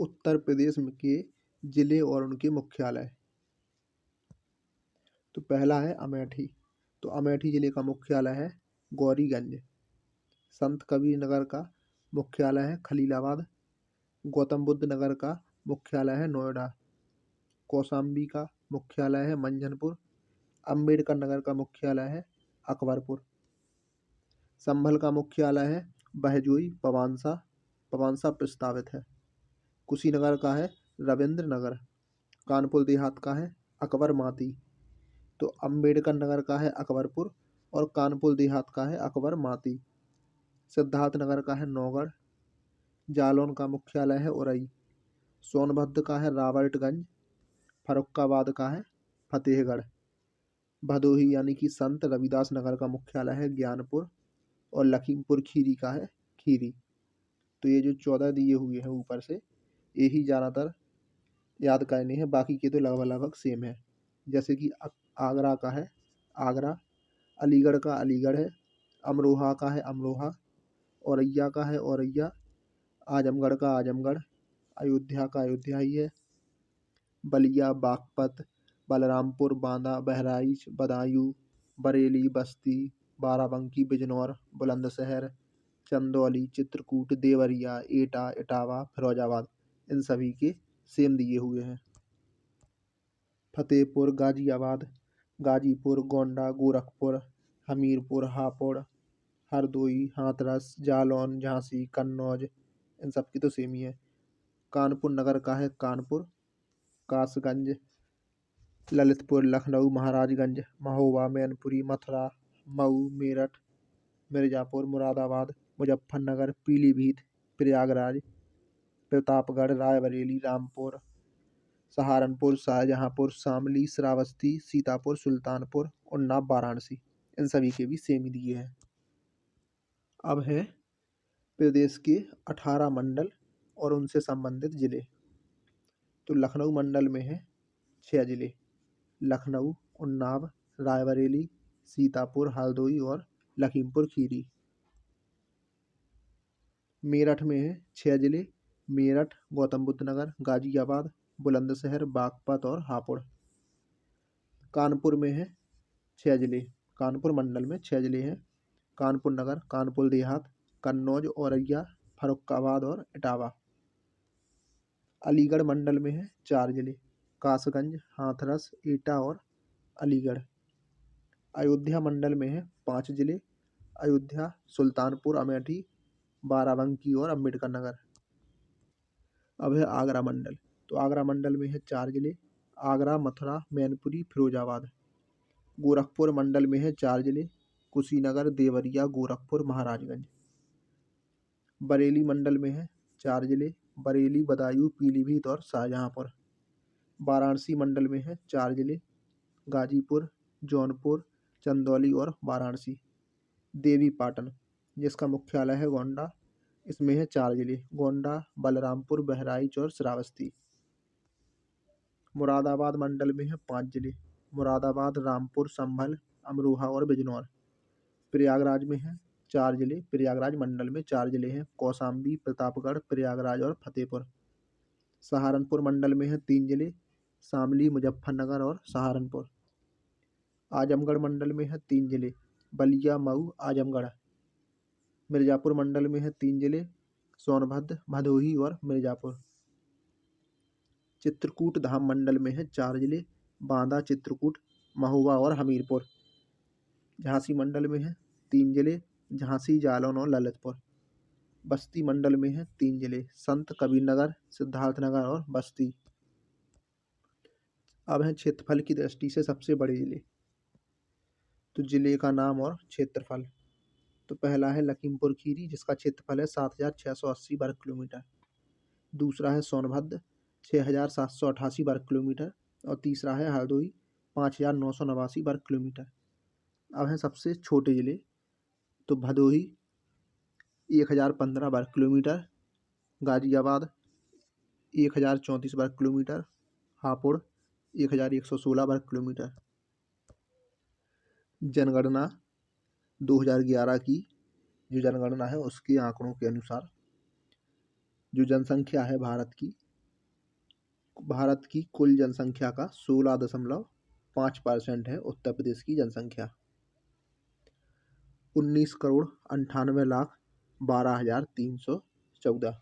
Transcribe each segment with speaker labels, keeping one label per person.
Speaker 1: उत्तर प्रदेश के जिले और उनके मुख्यालय। तो पहला है अमेठी। तो अमेठी जिले का मुख्यालय है गौरीगंज। संत कबीर नगर का मुख्यालय है खलीलाबाद। गौतम बुद्ध नगर का मुख्यालय है नोएडा। कौशाम्बी का मुख्यालय है मंझनपुर। अम्बेडकर नगर का मुख्यालय है अकबरपुर। संभल का मुख्यालय है बहजोई पवांसा। पवांसा प्रस्तावित है। कुशीनगर का है रविंद्र नगर। कानपुर देहात का है अकबर माती। तो अम्बेडकर नगर का है अकबरपुर और कानपुर देहात का है अकबर माती। सिद्धार्थ नगर का है नौगढ़। जालौन का मुख्यालय है उरई। सोनभद्र का है रॉबर्टगंज। फर्रुखाबाद का है फतेहगढ़। भदोही यानी कि संत रविदास नगर का मुख्यालय है ज्ञानपुर और लखीमपुर खीरी का है खीरी। तो ये जो 14 दिए हुए हैं ऊपर से, यही ज़्यादातर याद करने हैं, बाकी के तो लगभग लगभग सेम है। जैसे कि आगरा का है आगरा, अलीगढ़ का अलीगढ़ है, अमरोहा का है अमरोहा, औरैया का है औरैया, आजमगढ़ का आजमगढ़, अयोध्या का अयोध्या ही है, बलिया, बागपत, बलरामपुर, बांदा, बहराइच, बदायूं, बरेली, बस्ती, बाराबंकी, बिजनौर, बुलंदशहर, चंदौली, चित्रकूट, देवरिया, एटा, इटावा, फिरोजाबाद, इन सभी के सेम दिए हुए हैं। फतेहपुर, गाजियाबाद, गाजीपुर, गोंडा, गोरखपुर, हमीरपुर, हापुड़, हरदोई, हाथरस, जालौन, झांसी, कन्नौज, इन सब की तो सेम ही है। कानपुर नगर का है कानपुर। कासगंज, ललितपुर, लखनऊ, महाराजगंज, महोबा, मैनपुरी, मथुरा, मऊ, मेरठ, मिर्जापुर, मुरादाबाद, मुजफ्फरनगर, पीलीभीत, प्रयागराज, प्रतापगढ़, रायबरेली, रामपुर, सहारनपुर, शाहजहांपुर, शामली, श्रावस्ती, सीतापुर, सुल्तानपुर, उन्नाव, वाराणसी, इन सभी के भी सेम ही दिए हैं। अब है प्रदेश के 18 मंडल और उनसे संबंधित जिले। तो लखनऊ मंडल में है 6 जिले, लखनऊ, उन्नाव, रायबरेली, सीतापुर, हरदोई और लखीमपुर खीरी। मेरठ में है 6 जिले, मेरठ, गौतम बुद्ध नगर, गाजियाबाद, बुलंदशहर, बागपत और हापुड़। कानपुर में है 6 जिले, कानपुर मंडल में 6 जिले हैं, कानपुर नगर, कानपुर देहात, कन्नौज, औरैया, फर्रुखाबाद और इटावा। अलीगढ़ मंडल में है 4 जिले, कासगंज, हाथरस, एटा और अलीगढ़। अयोध्या मंडल में है 5 जिले, अयोध्या, सुल्तानपुर, अमेठी, बाराबंकी और अम्बेडकर नगर। अब है आगरा मंडल। तो आगरा मंडल में है 4 जिले, आगरा, मथुरा, मैनपुरी, फिरोजाबाद। गोरखपुर मंडल में है 4 जिले, कुशीनगर, देवरिया, गोरखपुर, महाराजगंज। बरेली मंडल में है 4 जिले, बरेली, बदायूं, पीलीभीत और शाहजहांपुर। वाराणसी मंडल में है 4 जिले, गाजीपुर, जौनपुर, चंदौली और वाराणसी। देवी पाटन, जिसका मुख्यालय है गोंडा, इसमें है 4 जिले, गोंडा, बलरामपुर, बहराइच और श्रावस्ती। मुरादाबाद मंडल में है 5 जिले, मुरादाबाद, रामपुर, संभल, अमरोहा और बिजनौर। प्रयागराज में है 4 जिले, प्रयागराज मंडल में 4 जिले हैं, कौशाम्बी, प्रतापगढ़, प्रयागराज और फतेहपुर। सहारनपुर मंडल में है 3 जिले, शामली, मुजफ्फरनगर और सहारनपुर। आजमगढ़ मंडल में है 3 जिले, बलिया, मऊ, आजमगढ़। मिर्जापुर मंडल में है 3 जिले, सोनभद्र, भदोही और मिर्जापुर। चित्रकूट धाम मंडल में है 4 जिले, बांदा, चित्रकूट, महोबा और हमीरपुर। झांसी मंडल में है 3 जिले, झांसी, जालौन और ललितपुर। बस्ती मंडल में है 3 जिले, संत कबीरनगर, सिद्धार्थनगर और बस्ती। अब है क्षेत्रफल की दृष्टि से सबसे बड़े जिले। तो जिले का नाम और क्षेत्रफल। तो पहला है लखीमपुर खीरी, जिसका क्षेत्रफल है 7,680 वर्ग किलोमीटर। दूसरा है सोनभद्र, 6,788 वर्ग किलोमीटर। और तीसरा है हरदोई, 5,989 वर्ग किलोमीटर। अब हैं सबसे छोटे जिले। तो भदोही 1,015 वर्ग किलोमीटर, गाजियाबाद 1,034 वर्ग किलोमीटर, हापुड़ 1,116 वर्ग किलोमीटर। जनगणना 2011 की जो जनगणना है उसके आंकड़ों के अनुसार जो जनसंख्या है भारत की भारत की कुल जनसंख्या का 16.5% है उत्तर प्रदेश की जनसंख्या। 19,98,12,314।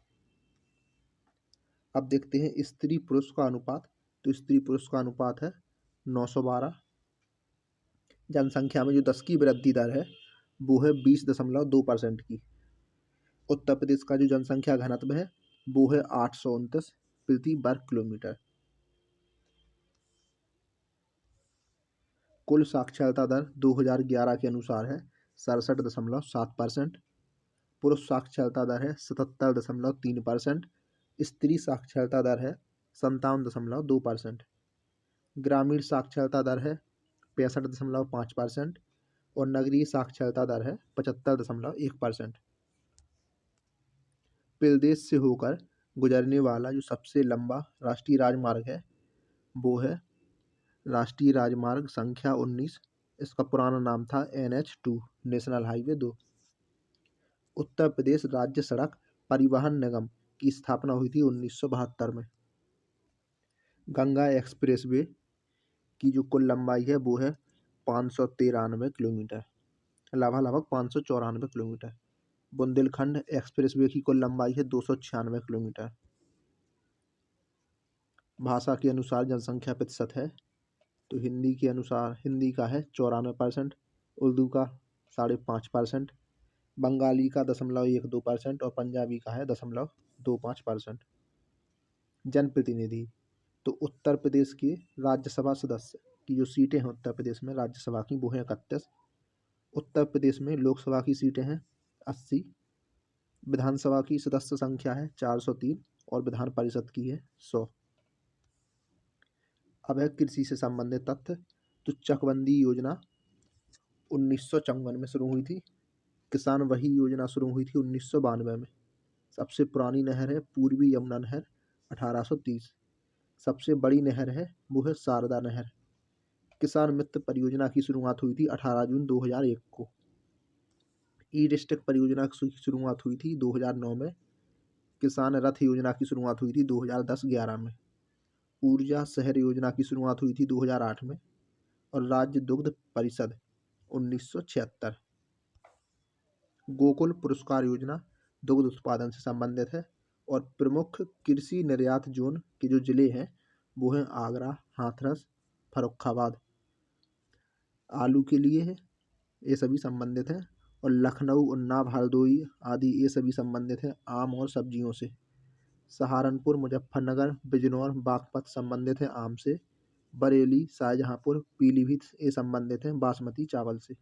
Speaker 1: अब देखते हैं स्त्री पुरुष का अनुपात। तो स्त्री पुरुष का अनुपात है 912। जनसंख्या में जो 10 की वृद्धि दर है वो है 20.2% की। उत्तर प्रदेश का जो जनसंख्या घनत्व है वो है 829 प्रति वर्ग किलोमीटर। कुल साक्षरता दर 2011 के अनुसार है 67.7%। पुरुष साक्षरता दर है 77.3%। स्त्री साक्षरता दर है 57.2%। ग्रामीण साक्षरता दर है 65.5% और नगरीय साक्षरता दर है 75.1%। प्रदेश से होकर गुजरने वाला जो सबसे लंबा राष्ट्रीय राजमार्ग है वो है राष्ट्रीय राजमार्ग संख्या 19। इसका पुराना नाम था NH2 national highway 2। Uttar Pradesh राज्य सड़क परिवहन निगम की स्थापना हुई थी 1972 में। गंगा एक्सप्रेसवे की जो कुल लंबाई है वो है 593 किलोमीटर, लगभग 594 किलोमीटर। बुंदेलखंड एक्सप्रेसवे की कुल लंबाई है 296 किलोमीटर। भाषा के अनुसार जनसंख्या प्रतिशत है तो हिंदी के अनुसार हिंदी का है 94%, उर्दू का 5.5%, बंगाली का 0.12% और पंजाबी का है 0.25%। जनप्रतिनिधि तो उत्तर प्रदेश के राज्यसभा सदस्य की जो सीटें हैं उत्तर प्रदेश में राज्यसभा की वो है 31। उत्तर प्रदेश में लोकसभा की सीटें हैं 80। विधानसभा की सदस्य संख्या है 403 और विधान परिषद की है 100। अब है कृषि से संबंधित तथ्य। तो चकबंदी योजना 1954 में शुरू हुई थी। किसान वही योजना शुरू हुई थी 1992 में। सबसे पुरानी नहर है पूर्वी यमुना नहर 1830। सबसे बड़ी नहर है वो है शारदा नहर। किसान मित्र परियोजना की शुरुआत हुई थी 18 जून 2001 को। ई डिस्ट्रिक्ट परियोजना की शुरुआत हुई थी 2009 में। किसान रथ योजना की शुरुआत हुई थी 2010-11 में। ऊर्जा शहर योजना की शुरुआत हुई थी 2008 में और राज्य दुग्ध परिषद 1976। गोकुल पुरस्कार योजना दुग्ध उत्पादन से संबंधित है और प्रमुख कृषि निर्यात जोन के जो जिले हैं वो हैं आगरा, हाथरस, फर्रुखाबाद आलू के लिए है, ये सभी संबंधित हैं। और लखनऊ, उन्नाव, हरदोई आदि ये सभी संबंधित हैं आम और सब्जियों से। सहारनपुर, मुजफ्फरनगर, बिजनौर, बागपत संबंधित हैं आम से। बरेली, शाहजहांपुर, पीलीभीत ये संबंधित हैं बासमती चावल से।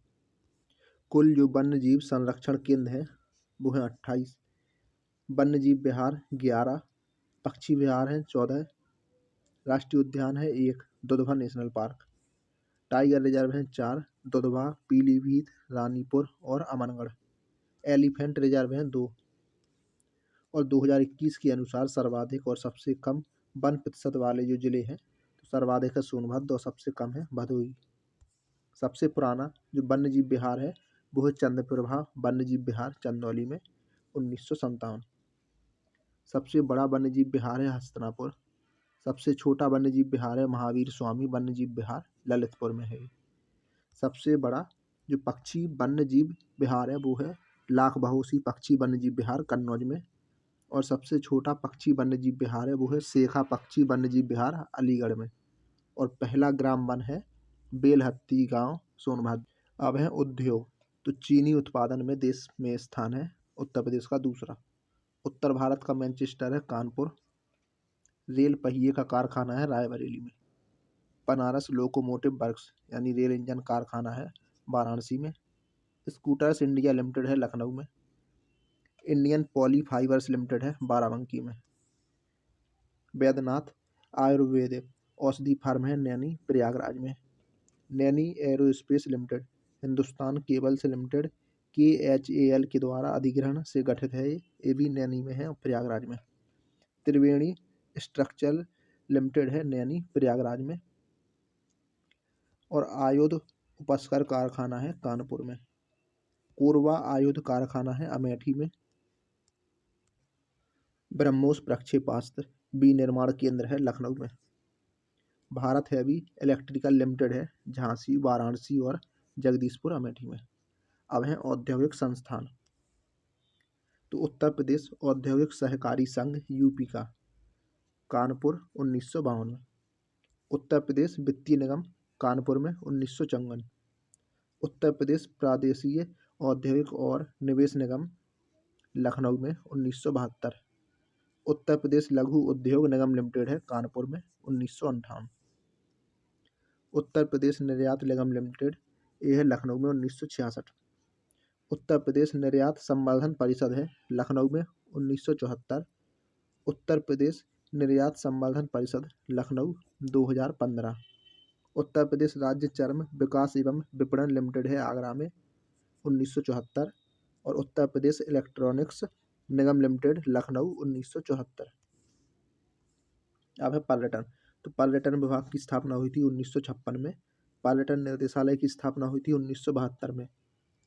Speaker 1: कुल जो वन्य जीव संरक्षण केंद्र हैं वो हैं 28। वन्य जीव विहार 11, पक्षी विहार हैं 14, राष्ट्रीय उद्यान है 1, Dudhwa national park. Tiger reserve हैं 4, दुधवा, पीलीभीत, रानीपुर और अमनगढ़। एलिफेंट रिजर्व हैं 2। और 2021 के अनुसार सर्वाधिक और सबसे कम वन प्रतिशत वाले जो जिले हैं तो सर्वाधिक है सोनभद्र और सबसे कम है भदोही। सबसे पुराना जो वन्य जीव विहार है वो है चंद्रप्रभा वन्य जीव विहार चंदौली में 1957। सबसे बड़ा वन्य जीव विहार है हस्तिनापुर। सबसे छोटा वन्य जीव विहार है महावीर स्वामी वन्य जीव विहार ललितपुर में है। सबसे बड़ा जो पक्षी वन्य जीव विहार है वो है लाख बहोसी पक्षी वन्य जीव विहार कन्नौज में। और सबसे छोटा पक्षी वन्यजीव विहार है वो है शेखा पक्षी वन्यजीव विहार अलीगढ़ में। और पहला ग्राम वन है बेलहत्ती गांव सोनभद्र। अब है उद्योग। तो चीनी उत्पादन में देश में स्थान है उत्तर प्रदेश का दूसरा। उत्तर भारत का मैनचेस्टर है कानपुर। रेल पहिए का कारखाना है रायबरेली में। बनारस लोकोमोटिव वर्क्स यानी रेल इंजन कारखाना है वाराणसी में। स्कूटर्स इंडिया लिमिटेड है लखनऊ में। इंडियन पॉली फाइबर्स लिमिटेड है बाराबंकी में। वैद्यनाथ आयुर्वेदिक औषधि फार्म है नैनी प्रयागराज में। Naini aerospace limited Hindustan cables limited KHAL के द्वारा अधिग्रहण से गठित है। ये भी नैनी में है और प्रयागराज में। त्रिवेणी स्ट्रक्चरल लिमिटेड है नैनी प्रयागराज में। और आयुध उपस्कर कारखाना है कानपुर में। कोरबा आयुध कारखाना है अमेठी में। ब्रह्मोस प्रक्षेपास्त्र विनिर्माण केंद्र है लखनऊ में। भारत हैवी इलेक्ट्रिकल लिमिटेड है झांसी, वाराणसी और जगदीशपुर अमेठी में। अब है औद्योगिक संस्थान। तो उत्तर प्रदेश औद्योगिक सहकारी संघ यूपी का, कानपुर 1952 में। उत्तर प्रदेश वित्तीय निगम कानपुर में 1954। उत्तर प्रदेश प्रादेशीय औद्योगिक और निवेश निगम लखनऊ में 1972। उत्तर प्रदेश लघु उद्योग निगम लिमिटेड है कानपुर में 1958। उत्तर प्रदेश निर्यात निगम लिमिटेड ये है लखनऊ में 1966। उत्तर प्रदेश निर्यात संवर्धन परिषद है लखनऊ में 1974। उत्तर प्रदेश निर्यात संवर्धन परिषद लखनऊ 2015। उत्तर प्रदेश राज्य चर्म विकास एवं विपणन लिमिटेड है आगरा में 1974। और उत्तर प्रदेश इलेक्ट्रॉनिक्स निगम लिमिटेड लखनऊ 1974। अब है पर्यटन। तो पर्यटन विभाग की स्थापना हुई थी 1956 में। पर्यटन निर्देशालय की स्थापना हुई थी 1972 में।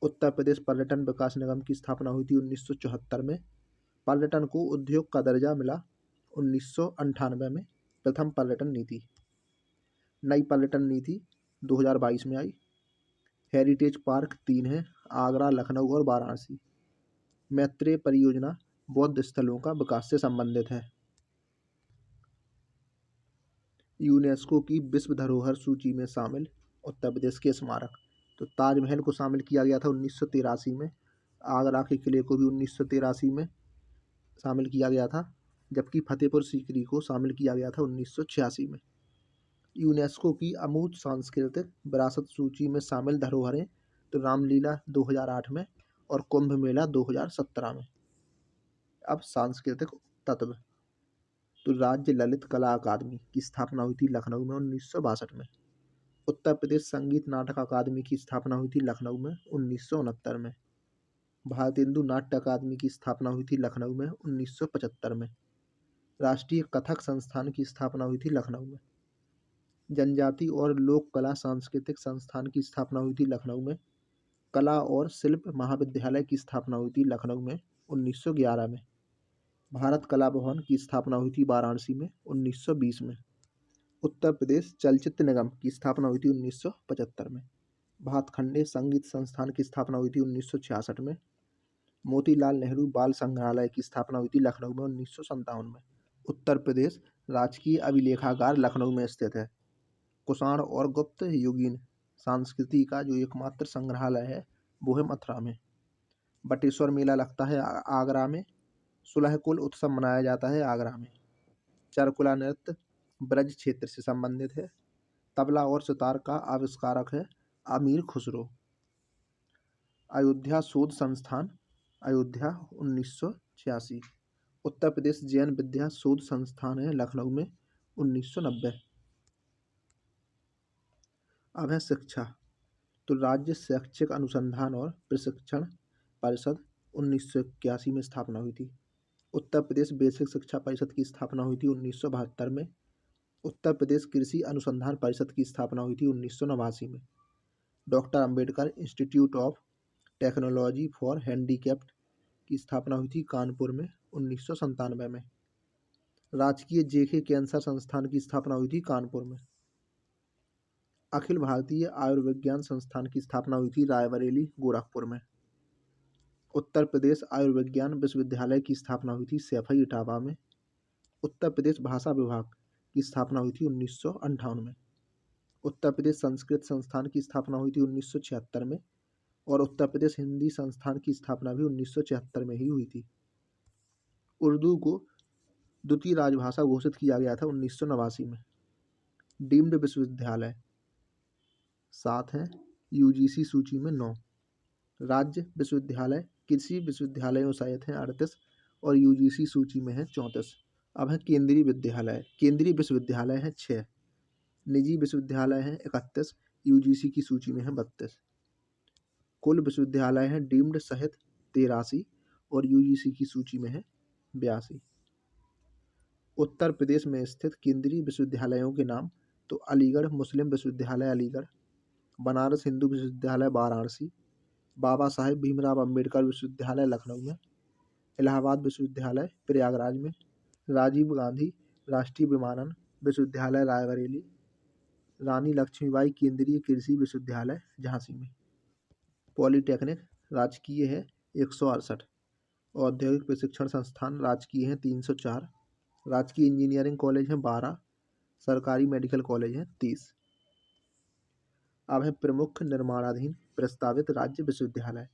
Speaker 1: उत्तर प्रदेश पर्यटन विकास निगम की स्थापना हुई थी 1974 में। पर्यटन को उद्योग का दर्जा मिला 1998 में। प्रथम पर्यटन नीति, नई पर्यटन नीति 2022 में आई। हेरिटेज पार्क 3 है, आगरा, लखनऊ और वाराणसी। मैत्रेय परियोजना बौद्ध स्थलों का विकास से संबंधित है। यूनेस्को की विश्व धरोहर सूची में शामिल उत्तर प्रदेश के स्मारक। तो ताजमहल को शामिल किया गया था 1983 में। आगरा के किले को भी 1983 में शामिल किया गया था, जबकि फतेहपुर सीकरी को शामिल किया गया था 1986 में। यूनेस्को की अमूर्त सांस्कृतिक विरासत सूची में शामिल धरोहरें तो रामलीला 2008 में और कुंभ मेला 2017 में। अब सांस्कृतिक तत्व। तो राज्य ललित कला अकादमी की स्थापना हुई थी लखनऊ में 1962 में। उत्तर प्रदेश संगीत नाटक अकादमी की स्थापना हुई थी लखनऊ में 1969 में। भारतेंदु नाट्य अकादमी की स्थापना हुई थी लखनऊ में 1975 में। राष्ट्रीय कथक संस्थान की स्थापना हुई थी लखनऊ में। जनजाति और लोक कला सांस्कृतिक संस्थान की स्थापना हुई थी लखनऊ में। कला और शिल्प महाविद्यालय की स्थापना हुई थी लखनऊ में 1911 में। भारत कला भवन की स्थापना हुई थी वाराणसी में 1920 में। उत्तर प्रदेश चलचित्र निगम की स्थापना हुई थी 1975 में। भातखंडे संगीत संस्थान की स्थापना हुई थी 1966 में। मोतीलाल नेहरू बाल संग्रहालय की स्थापना हुई थी लखनऊ में 1957 में। उत्तर प्रदेश राजकीय अभिलेखागार लखनऊ में स्थित है। कुषाण और गुप्त युगीन संस्कृति का जो एकमात्र संग्रहालय है वो है मथुरा में। बटेश्वर मेला लगता है आगरा में। सुलहकुल उत्सव मनाया जाता है आगरा में। चरकुला नृत्य ब्रज क्षेत्र से संबंधित है। तबला और सितार का आविष्कारक है अमीर खुसरो। अयोध्या शोध संस्थान अयोध्या 1986। उत्तर प्रदेश जैन विद्या शोध संस्थान है लखनऊ में 1990। अब है शिक्षा। तो राज्य शैक्षिक अनुसंधान और प्रशिक्षण परिषद 1981 में स्थापना हुई थी। उत्तर प्रदेश बेसिक शिक्षा परिषद की स्थापना हुई थी 1972 में। उत्तर प्रदेश कृषि अनुसंधान परिषद की स्थापना हुई थी 1989 में। Doctor Ambedkar institute of technology for handicapped की स्थापना हुई थी कानपुर में 1997 में। राजकीय जेके कैंसर संस्थान की स्थापना हुई थी कानपुर में। अखिल भारतीय आयुर्विज्ञान संस्थान की स्थापना हुई थी रायबरेली गोरखपुर में। उत्तर प्रदेश आयुर्विज्ञान विश्वविद्यालय की स्थापना हुई थी सैफई इटावा में। उत्तर प्रदेश भाषा विभाग की स्थापना हुई थी 1958 में। उत्तर प्रदेश संस्कृत संस्थान की स्थापना हुई थी 1976 में। और उत्तर प्रदेश हिंदी संस्थान की स्थापना भी 1976 में ही हुई थी। उर्दू को द्वितीय राजभाषा घोषित किया गया था 1989 में। डीम्ड विश्वविद्यालय 7 हैं, यूजीसी सूची में 9। राज्य विश्वविद्यालय कृषि विश्वविद्यालयों सहित हैं 38 और यूजीसी सूची में है 34। अब है केंद्रीय विद्यालय। केंद्रीय विश्वविद्यालय हैं 6, निजी विश्वविद्यालय हैं 31, यूजीसी की सूची में है 32। कुल विश्वविद्यालय हैं डीम्ड सहित 83 और यूजीसी की सूची में है 82। उत्तर प्रदेश में स्थित केंद्रीय विश्वविद्यालयों के नाम तो अलीगढ़ मुस्लिम विश्वविद्यालय अलीगढ़, बनारस हिंदू विश्वविद्यालय वाराणसी, बाबा साहेब भीमराव अंबेडकर विश्वविद्यालय लखनऊ में, इलाहाबाद विश्वविद्यालय प्रयागराज में, राजीव गांधी राष्ट्रीय विमानन विश्वविद्यालय रायबरेली, रानी लक्ष्मीबाई केंद्रीय कृषि विश्वविद्यालय झांसी में। पॉलिटेक्निक राजकीय है 168, औद्योगिक प्रशिक्षण संस्थान राजकीय हैं 304, राजकीय इंजीनियरिंग कॉलेज हैं 12, सरकारी मेडिकल कॉलेज हैं 30। अब है प्रमुख निर्माणाधीन प्रस्तावित राज्य विश्वविद्यालय।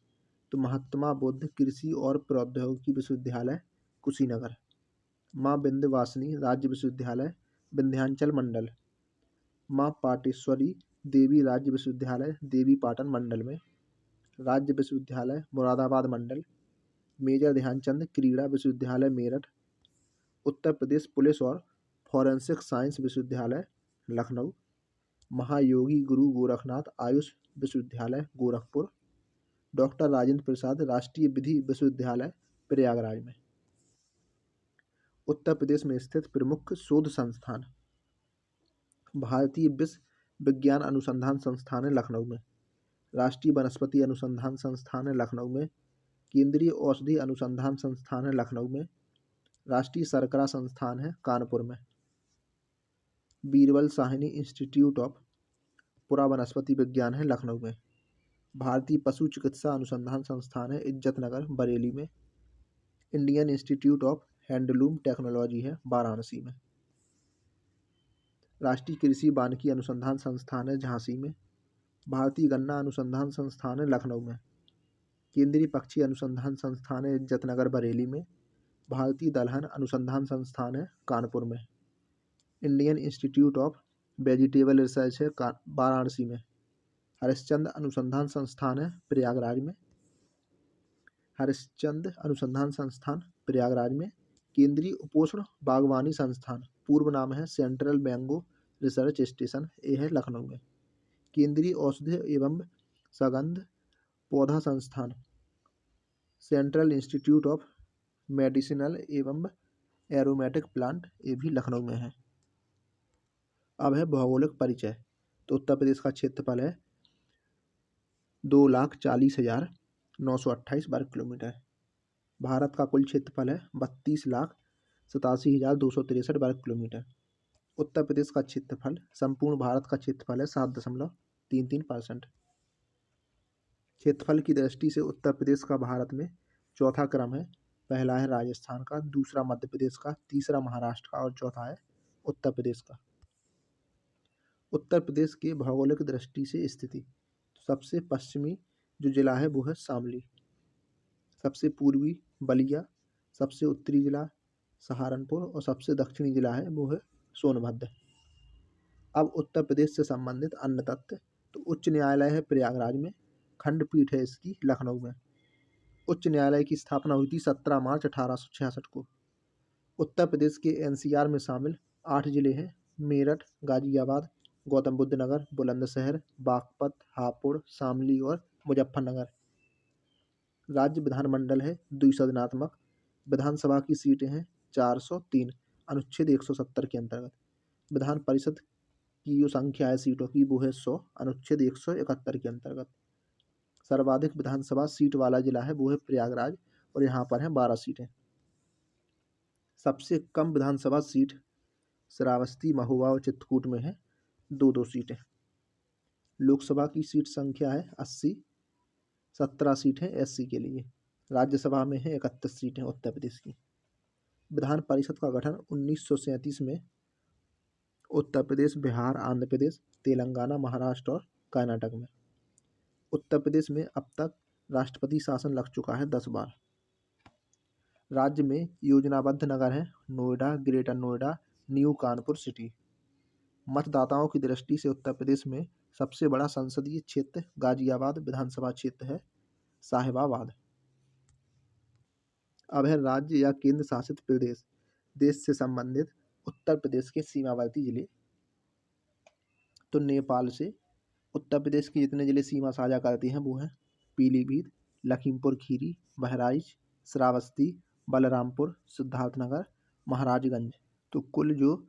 Speaker 1: तो महात्मा बुद्ध कृषि और प्रौद्योगिकी विश्वविद्यालय कुशीनगर, माँ विंध्यवासिनी राज्य विश्वविद्यालय विंध्याचल मंडल, माँ पाटेश्वरी देवी राज्य विश्वविद्यालय देवी पाटन मंडल में, राज्य विश्वविद्यालय मुरादाबाद मंडल, मेजर ध्यानचंद क्रीड़ा विश्वविद्यालय मेरठ, उत्तर प्रदेश पुलिस और फॉरेंसिक साइंस विश्वविद्यालय लखनऊ, महायोगी गुरु गोरखनाथ आयुष विश्वविद्यालय गोरखपुर, डॉक्टर राजेंद्र प्रसाद राष्ट्रीय विधि विश्वविद्यालय प्रयागराज में। उत्तर प्रदेश में स्थित प्रमुख शोध संस्थान। भारतीय विश्व विज्ञान अनुसंधान संस्थान है लखनऊ में, राष्ट्रीय वनस्पति अनुसंधान संस्थान है लखनऊ में, केंद्रीय औषधि अनुसंधान संस्थान है लखनऊ में, राष्ट्रीय शर्करा संस्थान है कानपुर में, बीरबल साहनी इंस्टीट्यूट ऑफ पुरा वनस्पति विज्ञान है लखनऊ में, भारतीय पशु चिकित्सा अनुसंधान संस्थान है इज्जतनगर बरेली में, Indian institute of handloom technology है वाराणसी में, राष्ट्रीय कृषि वानिकी अनुसंधान संस्थान है झांसी में, भारतीय गन्ना अनुसंधान संस्थान है लखनऊ में, केंद्रीय पक्षी अनुसंधान संस्थान है इज्जतनगर बरेली में, भारतीय दलहन अनुसंधान संस्थान है कानपुर में, Indian institute of vegetable research है वाराणसी में, हरिश्चंद्र अनुसंधान संस्थान है प्रयागराज में, हरिश्चंद्र अनुसंधान संस्थान प्रयागराज में, केंद्रीय उपोष्ण बागवानी संस्थान पूर्व नाम है सेंट्रल मैंगो रिसर्च स्टेशन ये है लखनऊ में, केंद्रीय औषधि एवं सगंध पौधा संस्थान सेंट्रल इंस्टीट्यूट ऑफ मेडिसिनल एवं एरोमेटिक प्लांट ये भी लखनऊ में है। अब है भौगोलिक परिचय। तो उत्तर प्रदेश का क्षेत्रफल है 2,40,928 वर्ग किलोमीटर। भारत का कुल क्षेत्रफल है 32,87,263 वर्ग किलोमीटर। उत्तर प्रदेश का क्षेत्रफल संपूर्ण भारत का क्षेत्रफल है 7.33%। क्षेत्रफल की दृष्टि से उत्तर प्रदेश का भारत में चौथा क्रम है। पहला है राजस्थान का, दूसरा मध्य प्रदेश का, तीसरा महाराष्ट्र का और चौथा है उत्तर प्रदेश का। उत्तर प्रदेश के भौगोलिक दृष्टि से स्थिति, सबसे पश्चिमी जो जिला है वो है शामली, सबसे पूर्वी बलिया, सबसे उत्तरी जिला सहारनपुर और सबसे दक्षिणी जिला है वो है सोनभद्र। अब उत्तर प्रदेश से संबंधित अन्य तथ्य। तो उच्च न्यायालय है प्रयागराज में, खंडपीठ है इसकी लखनऊ में। उच्च न्यायालय की स्थापना हुई थी 17 मार्च 1866 को। उत्तर प्रदेश के एनसीआर में शामिल 8 जिले हैं: मेरठ, गाजियाबाद, गौतम बुद्ध नगर, बुलंदशहर, बागपत, हापुड़, शामली और मुजफ्फरनगर। राज्य विधानमंडल है द्विसदनात्मक। विधानसभा की सीटें हैं 403 अनुच्छेद 170 के अंतर्गत। विधान परिषद की जो संख्या है सीटों की वो है 100 अनुच्छेद 171 के अंतर्गत। सर्वाधिक विधानसभा सीट वाला जिला है वो है प्रयागराज और यहाँ पर है 12 सीटें। सबसे कम विधानसभा सीट श्रावस्ती, महोबा और चित्रकूट में है 2-2 सीटें। लोकसभा की सीट संख्या है 80, 17 सीटें एससी के लिए। राज्यसभा में है 31 सीटें उत्तर प्रदेश की। विधान परिषद का गठन 1937 में उत्तर प्रदेश, बिहार, आंध्र प्रदेश, तेलंगाना, महाराष्ट्र और कर्नाटक में। उत्तर प्रदेश में अब तक राष्ट्रपति शासन लग चुका है 10 बार। राज्य में योजनाबद्ध नगर हैं Noida, greater Noida, new Kanpur city. मतदाताओं की दृष्टि से उत्तर प्रदेश में सबसे बड़ा संसदीय क्षेत्र गाजियाबाद विधानसभा क्षेत्र है साहिबाबाद। अब है राज्य या केंद्र शासित प्रदेश। देश से संबंधित उत्तर प्रदेश के सीमावर्ती जिले। तो नेपाल से उत्तर प्रदेश के जितने जिले सीमा साझा करते हैं वो हैं पीलीभीत, लखीमपुर खीरी, बहराइच, श्रावस्ती, बलरामपुर, सिद्धार्थनगर, महाराजगंज। तो कुल जो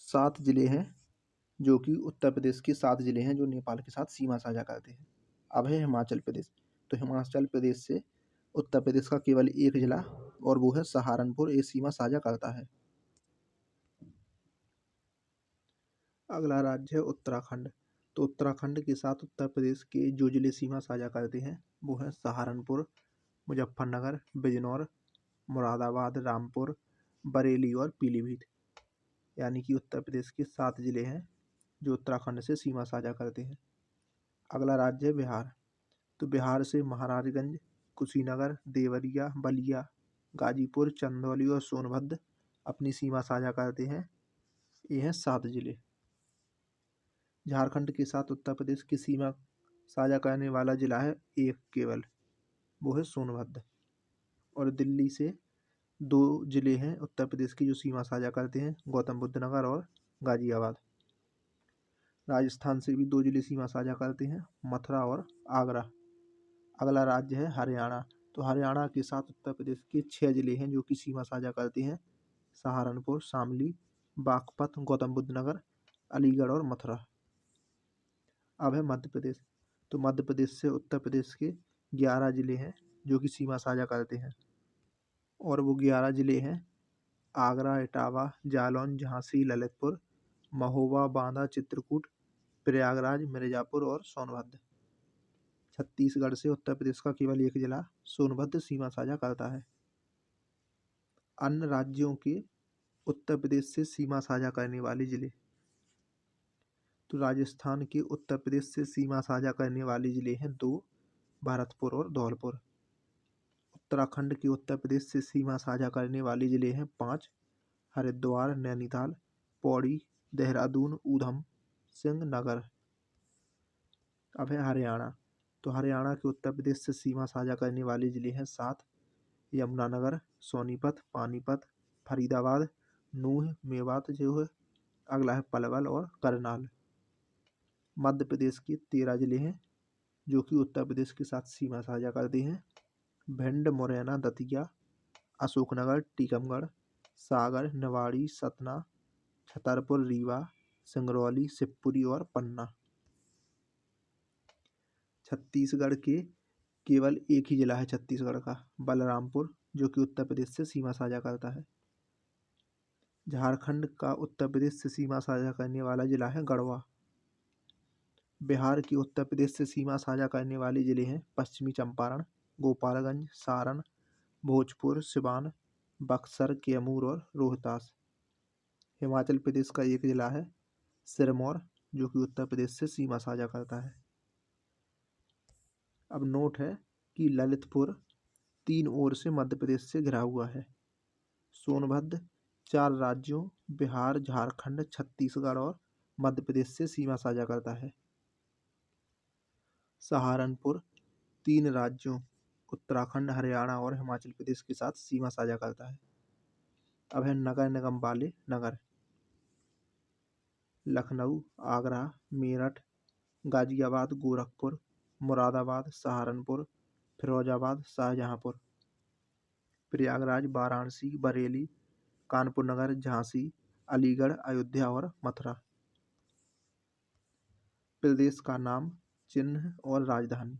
Speaker 1: 7 जिले हैं जो कि उत्तर प्रदेश के 7 जिले हैं जो नेपाल के साथ सीमा साझा करते हैं। अब है हिमाचल प्रदेश। तो हिमाचल प्रदेश से उत्तर प्रदेश का केवल एक जिला और वो है सहारनपुर, ये सीमा साझा करता है। अगला राज्य है उत्तराखंड। तो उत्तराखंड के साथ उत्तर प्रदेश के जो जिले सीमा साझा करते हैं वो हैं सहारनपुर, मुजफ्फरनगर, बिजनौर, मुरादाबाद, रामपुर, बरेली और पीलीभीत। यानी कि उत्तर प्रदेश के 7 जिले हैं जो उत्तराखंड से सीमा साझा करते हैं। अगला राज्य है बिहार। तो बिहार से महाराजगंज, कुशीनगर, देवरिया, बलिया, गाजीपुर, चंदौली और सोनभद्र अपनी सीमा साझा करते हैं। ये हैं 7 जिले। झारखंड के साथ उत्तर प्रदेश की सीमा साझा करने वाला जिला है एक केवल, वो है सोनभद्र। और दिल्ली से 2 जिले हैं उत्तर प्रदेश की जो सीमा साझा करते हैं, गौतम बुद्ध नगर और गाजियाबाद। राजस्थान से भी 2 जिले सीमा साझा करते हैं, मथुरा और आगरा। अगला राज्य है हरियाणा। तो हरियाणा के साथ उत्तर प्रदेश के 6 जिले हैं जो कि सीमा साझा करते हैं, सहारनपुर, शामली, बागपत, गौतम बुद्ध नगर, अलीगढ़ और मथुरा। अब है मध्य प्रदेश। तो मध्य प्रदेश से उत्तर प्रदेश के 11 जिले हैं जो कि सीमा साझा करते हैं, और वो 11 जिले हैं आगरा, इटावा, जालौन, झांसी, ललितपुर, महोबा, बांदा, चित्रकूट, प्रयागराज, मिर्जापुर और सोनभद्र। छत्तीसगढ़ से उत्तर प्रदेश का केवल एक जिला सोनभद्र सीमा साझा करता है। अन्य राज्यों के उत्तर प्रदेश से सीमा साझा करने वाले जिले। तो राजस्थान के उत्तर प्रदेश से सीमा साझा करने वाले जिले हैं 2, भरतपुर और धौलपुर। उत्तराखंड के उत्तर प्रदेश से सीमा साझा करने वाले जिले हैं 5, हरिद्वार, नैनीताल, पौड़ी, देहरादून, ऊधम सिंह नगर। अब है हरियाणा। तो हरियाणा के उत्तर प्रदेश से सीमा साझा करने वाले जिले हैं 7, यमुनानगर, सोनीपत, पानीपत, फरीदाबाद, नूंह, मेवात जो है। अगला है पलवल और करनाल। मध्य प्रदेश के 13 जिले हैं जो कि उत्तर प्रदेश के साथ सीमा साझा करते हैं, भिंड, मुरैना, दतिया, अशोकनगर, टीकमगढ़, सागर, निवाड़ी, सतना, छतरपुर, रीवा, सिंगरौली, शिवपुरी और पन्ना। छत्तीसगढ़ के केवल एक ही जिला है छत्तीसगढ़ का, बलरामपुर, जो कि उत्तर प्रदेश से सीमा साझा करता है। झारखंड का उत्तर प्रदेश से सीमा साझा करने वाला जिला है गढ़वा। बिहार के उत्तर प्रदेश से सीमा साझा करने वाले जिले हैं पश्चिमी चंपारण, गोपालगंज, सारण, भोजपुर, सिवान, बक्सर, कैमूर और रोहतास। हिमाचल प्रदेश का एक जिला है सिरमौर, जो कि उत्तर प्रदेश से सीमा साझा करता है। अब नोट है कि ललितपुर 3 ओर से मध्य प्रदेश से घिरा हुआ है। सोनभद्र 4 राज्यों बिहार, झारखंड, छत्तीसगढ़ और मध्य प्रदेश से सीमा साझा करता है। सहारनपुर 3 राज्यों उत्तराखंड, हरियाणा और हिमाचल प्रदेश के साथ सीमा साझा करता है। अब है नगर निगम वाले नगर। लखनऊ, आगरा, मेरठ, गाजियाबाद, गोरखपुर, मुरादाबाद, सहारनपुर, फिरोजाबाद, शाहजहांपुर, प्रयागराज, वाराणसी, बरेली, कानपुर नगर, झांसी, अलीगढ़, अयोध्या और मथुरा। प्रदेश का नाम, चिन्ह और राजधानी।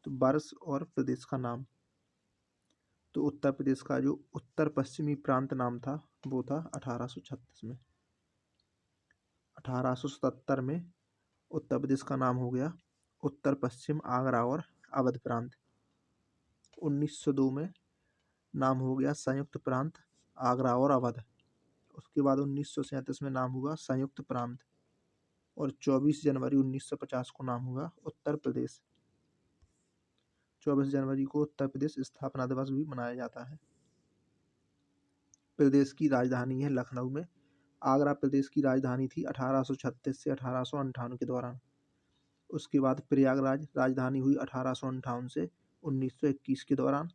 Speaker 1: तो वर्ष और प्रदेश का नाम। तो उत्तर प्रदेश का जो उत्तर पश्चिमी प्रांत नाम था वो था 1836 में। 1877 में उत्तर प्रदेश का नाम हो गया उत्तर पश्चिम आगरा और अवध प्रांत। 1902 में नाम हो गया संयुक्त प्रांत आगरा और अवध। उसके बाद 1937 में नाम हुआ संयुक्त प्रांत, और 24 जनवरी 1950 को नाम हुआ उत्तर प्रदेश। 24 जनवरी को उत्तर प्रदेश स्थापना दिवस भी मनाया जाता है। प्रदेश की राजधानी है लखनऊ में। आगरा प्रदेश की राजधानी थी 1836 से 1858 के दौरान। उसके बाद प्रयागराज राजधानी हुई 1858 से 1921 के दौरान।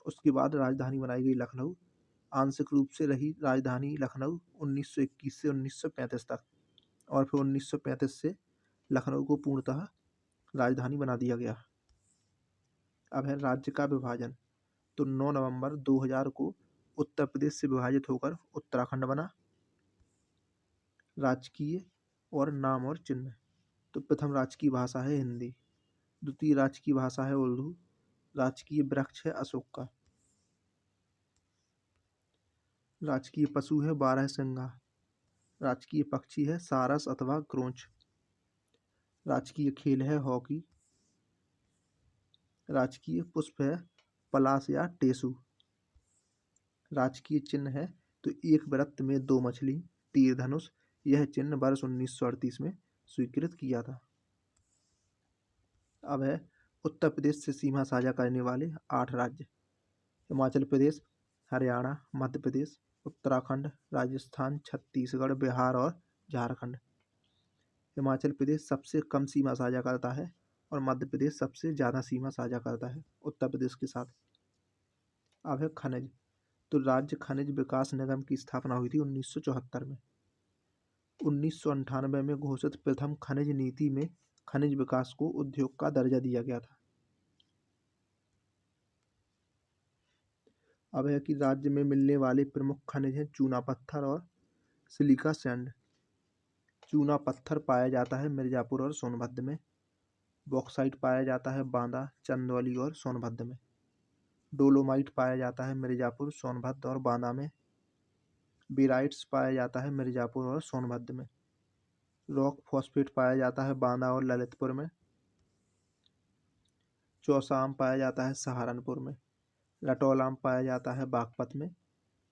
Speaker 1: उसके बाद राजधानी बनाई गई लखनऊ। आंशिक रूप से रही राजधानी लखनऊ 1921 से 1935 तक, और फिर 1935 से लखनऊ को पूर्णतः राजधानी बना दिया गया। अब है राज्य का विभाजन। तो 9 नवंबर 2000 को उत्तर प्रदेश से विभाजित होकर उत्तराखंड बना। राजकीय और नाम और चिन्ह। तो प्रथम राजकीय भाषा है हिंदी, द्वितीय राजकीय भाषा है उर्दू, राजकीय वृक्ष है अशोक का, राजकीय पशु है बारहसिंगा, राजकीय पक्षी है सारस अथवा क्रोंच। राजकीय खेल है हॉकी। राजकीय पुष्प है पलाश या टेसु। राजकीय चिन्ह है तो एक वृत्त में 2 मछली, तीर धनुष। यह चिन्ह वर्ष 1938 में स्वीकृत किया था। अब है उत्तर प्रदेश से सीमा साझा करने वाले 8 राज्य। हिमाचल प्रदेश, हरियाणा, मध्य प्रदेश, उत्तराखंड, राजस्थान, छत्तीसगढ़, बिहार और झारखंड। हिमाचल प्रदेश सबसे कम सीमा साझा करता है और मध्य प्रदेश सबसे ज़्यादा सीमा साझा करता है उत्तर प्रदेश के साथ। अब है खनिज। तो राज्य खनिज विकास निगम की स्थापना हुई थी 1974 में। 1998 में घोषित प्रथम खनिज नीति में खनिज विकास को उद्योग का दर्जा दिया गया था। अब है कि राज्य में मिलने वाले प्रमुख खनिज हैं चूना पत्थर और सिलिका सैंड। चूना पत्थर पाया जाता है मिर्जापुर और सोनभद्र में। बॉक्साइट पाया जाता है बांदा, चंदौली और सोनभद्र में। डोलोमाइट पाया जाता है मिर्जापुर, सोनभद्र और बांदा में। बेराइट्स पाया जाता है मिर्जापुर और सोनभद्र में। रॉक फॉस्फेट पाया जाता है बांदा और ललितपुर में। चौसा आम पाया जाता है सहारनपुर में। लटौल आम पाया जाता है बागपत में।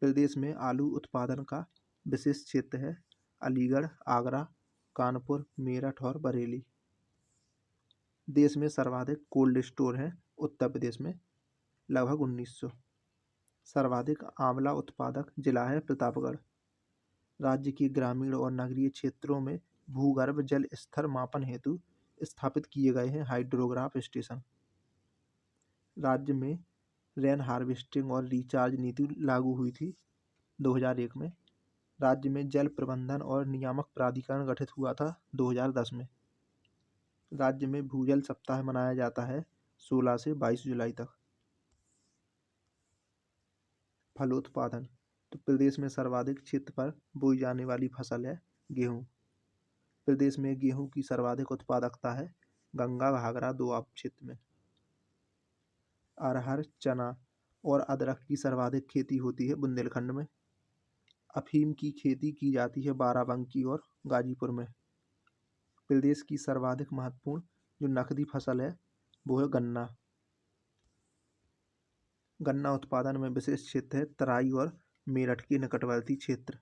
Speaker 1: प्रदेश में आलू उत्पादन का विशेष क्षेत्र है अलीगढ़, आगरा, कानपुर, मेरठ और बरेली। देश में सर्वाधिक कोल्ड स्टोर हैं उत्तर प्रदेश में, लगभग 1900। सर्वाधिक आंवला उत्पादक जिला है प्रतापगढ़। राज्य के ग्रामीण और नगरीय क्षेत्रों में भूगर्भ जल स्तर मापन हेतु स्थापित किए गए हैं हाइड्रोग्राफ स्टेशन। राज्य में रेन हार्वेस्टिंग और रिचार्ज नीति लागू हुई थी 2001 में। राज्य में जल प्रबंधन और नियामक प्राधिकरण गठित हुआ था 2010 में। राज्य में भूजल सप्ताह मनाया जाता है 16 से 22 जुलाई तक। फलोत्पादन। तो प्रदेश में सर्वाधिक क्षेत्र पर बोई जाने वाली फसल है गेहूँ। प्रदेश में गेहूँ की सर्वाधिक उत्पादकता है गंगा घाघरा दोआब क्षेत्र में। अरहर, चना और अदरक की सर्वाधिक खेती होती है बुंदेलखंड में। अफीम की खेती की जाती है बाराबंकी और गाजीपुर में। प्रदेश की सर्वाधिक महत्वपूर्ण जो नकदी फसल है वो है गन्ना। गन्ना उत्पादन में विशेष क्षेत्र है तराई और मेरठ के निकटवर्ती क्षेत्र।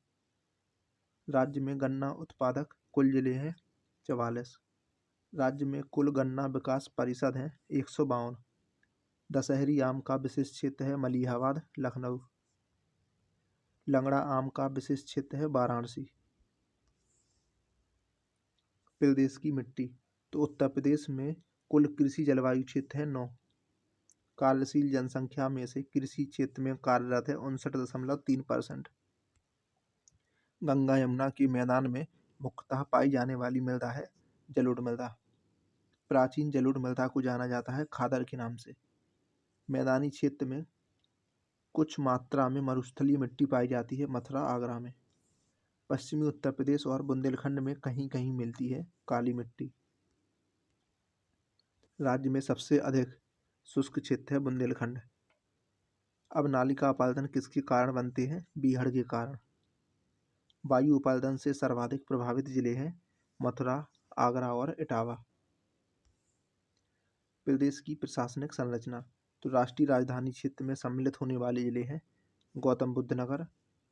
Speaker 1: राज्य में गन्ना उत्पादक कुल जिले हैं 44। राज्य में कुल गन्ना विकास परिषद हैं 152। दशहरी आम का विशेष क्षेत्र है मलिहाबाद, लखनऊ। लंगड़ा आम का विशेष क्षेत्र है वाराणसी। प्रदेश की मिट्टी। तो उत्तर प्रदेश में कुल कृषि जलवायु क्षेत्र है 9। कार्यशील जनसंख्या में से कृषि क्षेत्र में कार्यरत है 59.3%। गंगा यमुना के मैदान में मुख्यतः पाई जाने वाली मृदा है जलोढ़ मृदा। प्राचीन जलोढ़ मृदा को जाना जाता है खादर के नाम से। मैदानी क्षेत्र में कुछ मात्रा में मरुस्थलीय मिट्टी पाई जाती है मथुरा, आगरा में। पश्चिमी उत्तर प्रदेश और बुंदेलखंड में कहीं कहीं मिलती है काली मिट्टी। राज्य में सबसे अधिक शुष्क क्षेत्र है बुंदेलखंड। अब नालिका अपारदन किसके कारण बनते हैं? बीहड़ के कारण। वायु अपारदन से सर्वाधिक प्रभावित जिले हैं मथुरा, आगरा और इटावा। प्रदेश की प्रशासनिक संरचना। तो राष्ट्रीय राजधानी क्षेत्र में सम्मिलित होने वाले जिले हैं गौतम बुद्ध नगर,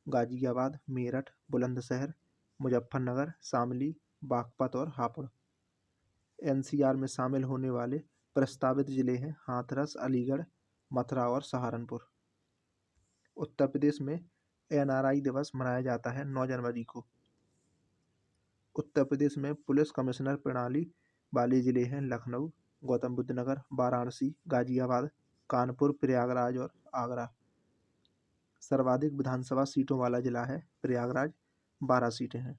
Speaker 1: गाजियाबाद, मेरठ, बुलंदशहर, मुजफ्फरनगर, शामली, बागपत और हापुड़। एनसीआर में शामिल होने वाले प्रस्तावित जिले हैं हाथरस, अलीगढ़, मथुरा और सहारनपुर। उत्तर प्रदेश में एनआरआई दिवस मनाया जाता है 9 जनवरी को। उत्तर प्रदेश में पुलिस कमिश्नर प्रणाली वाले जिले हैं लखनऊ, गौतम बुद्ध नगर, वाराणसी, गाजियाबाद, कानपुर, प्रयागराज और आगरा। सर्वाधिक विधानसभा सीटों वाला जिला है प्रयागराज, 12 सीटें हैं।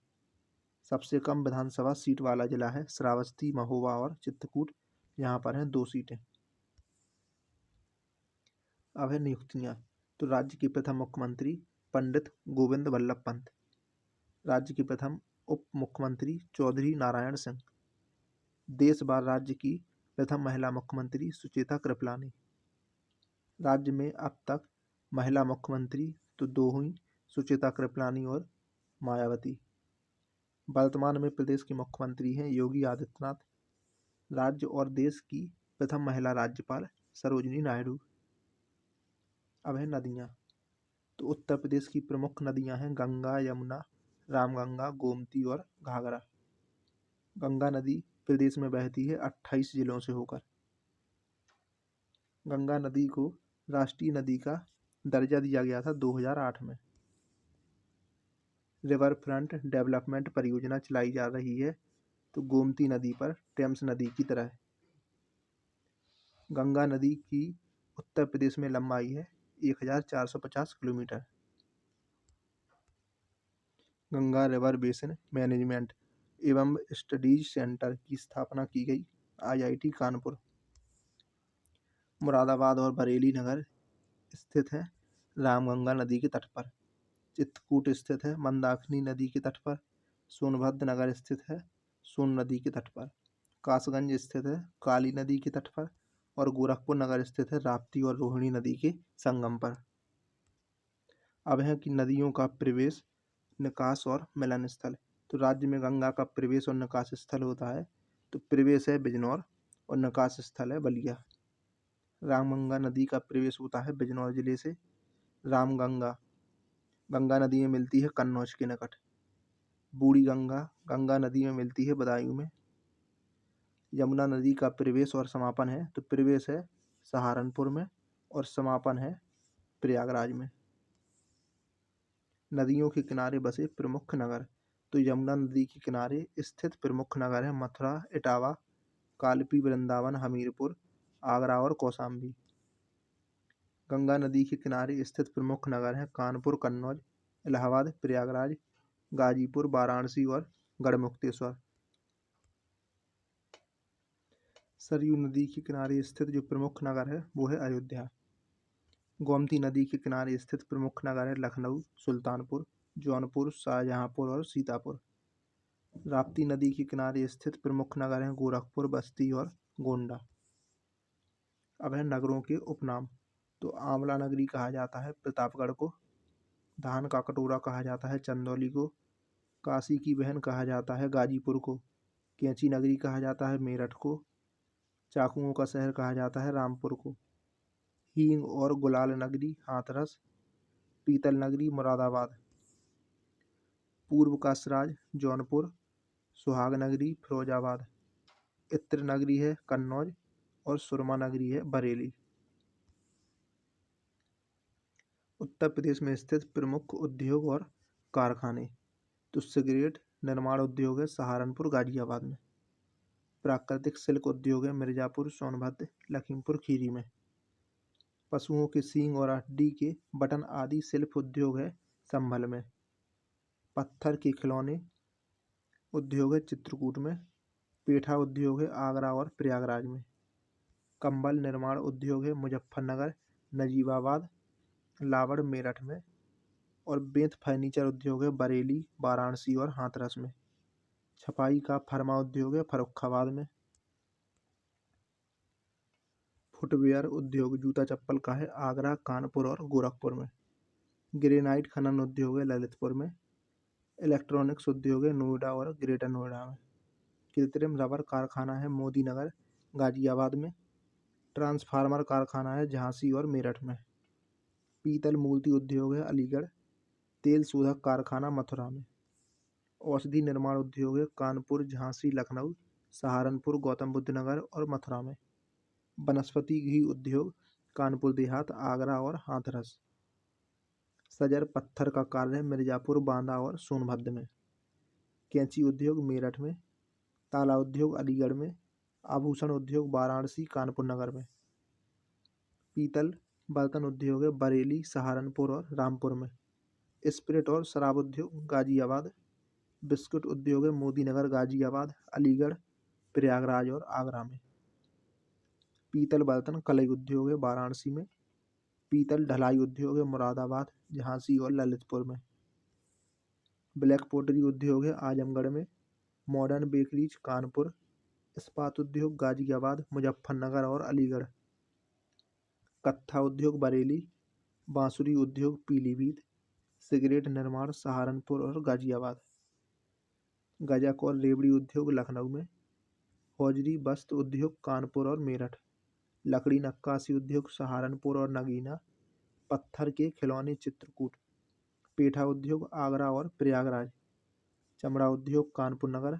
Speaker 1: सबसे कम विधानसभा सीट वाला जिला है श्रावस्ती, महोबा और चित्रकूट, यहाँ पर हैं 2 सीटें। अब है नियुक्तियाँ। तो राज्य के प्रथम मुख्यमंत्री पंडित गोविंद वल्लभ पंत। राज्य के प्रथम उप मुख्यमंत्री चौधरी नारायण सिंह। देश बार राज्य की प्रथम महिला मुख्यमंत्री सुचेता कृपलानी। राज्य में अब तक महिला मुख्यमंत्री तो 2 हुई, सुचेता कृपलानी और मायावती। वर्तमान में प्रदेश के मुख्यमंत्री हैं योगी आदित्यनाथ। राज्य और देश की प्रथम महिला राज्यपाल सरोजिनी नायडू। अब है नदियाँ। तो उत्तर प्रदेश की प्रमुख नदियाँ हैं गंगा, यमुना, रामगंगा, गोमती और घाघरा। गंगा नदी प्रदेश में बहती है 28 जिलों से होकर। गंगा नदी को राष्ट्रीय नदी का दर्जा दिया गया था 2008 में। रिवर फ्रंट डेवलपमेंट परियोजना चलाई जा रही है तो गोमती नदी पर टेम्स नदी की तरह। गंगा नदी की उत्तर प्रदेश में लंबाई है 1450 kilometre. Ganga river basin management एवं स्टडीज सेंटर की स्थापना की गई IIT कानपुर। मुरादाबाद और बरेली नगर स्थित है रामगंगा नदी के तट पर। चित्रकूट स्थित है मंदाकिनी नदी के तट पर। सोनभद्र नगर स्थित है सोन नदी के तट पर। कासगंज स्थित है काली नदी के तट पर। और गोरखपुर नगर स्थित है राप्ती और रोहिणी नदी के संगम पर। अब है कि नदियों का प्रवेश, निकास और मिलन स्थल। तो राज्य में गंगा का प्रवेश और निकास स्थल होता है। तो प्रवेश है बिजनौर और निकास स्थल है बलिया। रामगंगा नदी का प्रवेश होता है बिजनौर जिले से। रामगंगा गंगा नदी में मिलती है कन्नौज के निकट। बूढ़ी गंगा गंगा नदी में मिलती है बदायूं में। यमुना नदी का प्रवेश और समापन है तो प्रवेश है सहारनपुर में और समापन है प्रयागराज में। नदियों के किनारे बसे प्रमुख नगर। तो यमुना नदी के किनारे स्थित प्रमुख नगर है मथुरा, इटावा, कालपी, वृंदावन, हमीरपुर, आगरा और कौशाम्बी। गंगा नदी के किनारे स्थित प्रमुख नगर हैं कानपुर, कन्नौज, इलाहाबाद, प्रयागराज, गाजीपुर, वाराणसी और गढ़मुक्तेश्वर। सरयू नदी के किनारे स्थित जो प्रमुख नगर है वो है अयोध्या। गोमती नदी के किनारे स्थित प्रमुख नगर है लखनऊ, सुल्तानपुर, जौनपुर, शाहजहांपुर और सीतापुर। राप्ती नदी के किनारे स्थित प्रमुख नगर हैं गोरखपुर, बस्ती और गोंडा। अब है नगरों के उपनाम। तो आंवला नगरी कहा जाता है प्रतापगढ़ को। धान का कटोरा कहा जाता है चंदौली को। काशी की बहन कहा जाता है गाजीपुर को। कैंची नगरी कहा जाता है मेरठ को। चाकुओं का शहर कहा जाता है रामपुर को। हींग और गुलाल नगरी हाथरस। पीतल नगरी मुरादाबाद। पूर्व का सराज जौनपुर। सुहाग नगरी फिरोजाबाद। इत्र नगरी है कन्नौज और सुरमा नगरी है बरेली। उत्तर प्रदेश में स्थित प्रमुख उद्योग और कारखाने। तो सिगरेट निर्माण उद्योग है सहारनपुर, गाजियाबाद में। प्राकृतिक सिल्क उद्योग है मिर्जापुर, सोनभद्र, लखीमपुर खीरी में। पशुओं के सींग और हड्डी के बटन आदि शिल्प उद्योग है संभल में। पत्थर के खिलौने उद्योग है चित्रकूट में। पेठा उद्योग है आगरा और प्रयागराज में। कंबल निर्माण उद्योग है मुजफ्फरनगर, नजीबाबाद, लावड़, मेरठ में। और बेंत फर्नीचर उद्योग है बरेली, वाराणसी और हाथरस में। छपाई का फरमा उद्योग है फर्रुखाबाद में। फुटवियर उद्योग जूता चप्पल का है आगरा, कानपुर और गोरखपुर में। ग्रेनाइट खनन उद्योग है ललितपुर में। इलेक्ट्रॉनिक्स उद्योग है नोएडा और ग्रेटर नोएडा में। कृत्रिम रबर कारखाना है मोदी नगर, गाजियाबाद में। ट्रांसफार्मर कारखाना है झांसी और मेरठ में। पीतल मूर्ति उद्योग है अलीगढ़। तेल शोधक कारखाना मथुरा में। औषधि निर्माण उद्योग है कानपुर, झांसी, लखनऊ, सहारनपुर, गौतम बुद्ध नगर और मथुरा में। वनस्पति घी उद्योग कानपुर देहात, आगरा और हाथरस। सजर पत्थर का कार्य है मिर्जापुर, बांदा और सोनभद्र में। कैंची उद्योग मेरठ में। ताला उद्योग अलीगढ़ में। आभूषण उद्योग वाराणसी, कानपुर नगर में। पीतल बर्तन उद्योग है बरेली, सहारनपुर और रामपुर में। स्पिरिट और शराब उद्योग गाजियाबाद। बिस्कुट उद्योग है मोदीनगर, गाजियाबाद, अलीगढ़, प्रयागराज और आगरा में। पीतल बर्तन कलई उद्योग है वाराणसी में। पीतल ढलाई उद्योग है मुरादाबाद, झांसी और ललितपुर में। ब्लैक पोटरी उद्योग है आजमगढ़ में। Modern bakeries Kanpur. इस्पात उद्योग गाजियाबाद, मुजफ्फरनगर और अलीगढ़। कत्था उद्योग बरेली। बांसुरी उद्योग पीलीभीत। सिगरेट निर्माण सहारनपुर और गाजियाबाद। गजक और रेवड़ी उद्योग लखनऊ में। हौजरी वस्त्र उद्योग कानपुर और मेरठ। लकड़ी नक्काशी उद्योग सहारनपुर और नगीना। पत्थर के खिलौने चित्रकूट। पेठा उद्योग आगरा और प्रयागराज। चमड़ा उद्योग कानपुर नगर।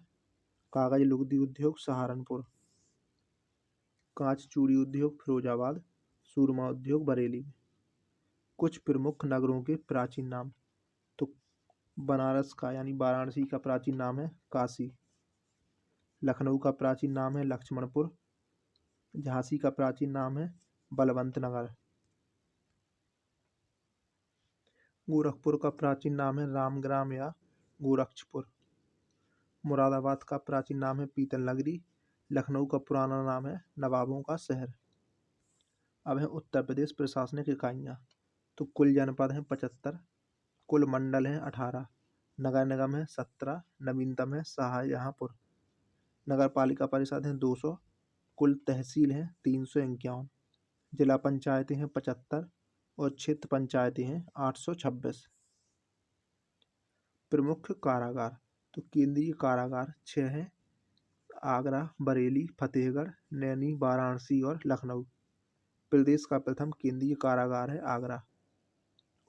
Speaker 1: कागज लुगदी उद्योग सहारनपुर। कांच चूड़ी उद्योग फिरोजाबाद। सूरमा उद्योग बरेली में। कुछ प्रमुख नगरों के प्राचीन नाम। तो बनारस का यानी वाराणसी का प्राचीन नाम है काशी। लखनऊ का प्राचीन नाम है लक्ष्मणपुर। झांसी का प्राचीन नाम है बलवंत नगर। गोरखपुर का प्राचीन नाम है रामग्राम या गोरक्षपुर। मुरादाबाद का प्राचीन नाम है पीतल नगरी। लखनऊ का पुराना नाम है नवाबों का शहर। अब है उत्तर प्रदेश प्रशासनिक इकाइयाँ। तो कुल जनपद हैं 75। कुल मंडल हैं 18। नगर निगम है 17। नवीनतम है शाहजहाँपुर। नगर पालिका परिषद हैं 200। कुल तहसील हैं 351। जिला पंचायतें हैं 75 और क्षेत्र पंचायतें हैं 826। प्रमुख कारागार। तो केंद्रीय कारागार 6 हैं। आगरा, बरेली, फतेहगढ़, नैनी, वाराणसी और लखनऊ। प्रदेश का प्रथम केंद्रीय कारागार है आगरा।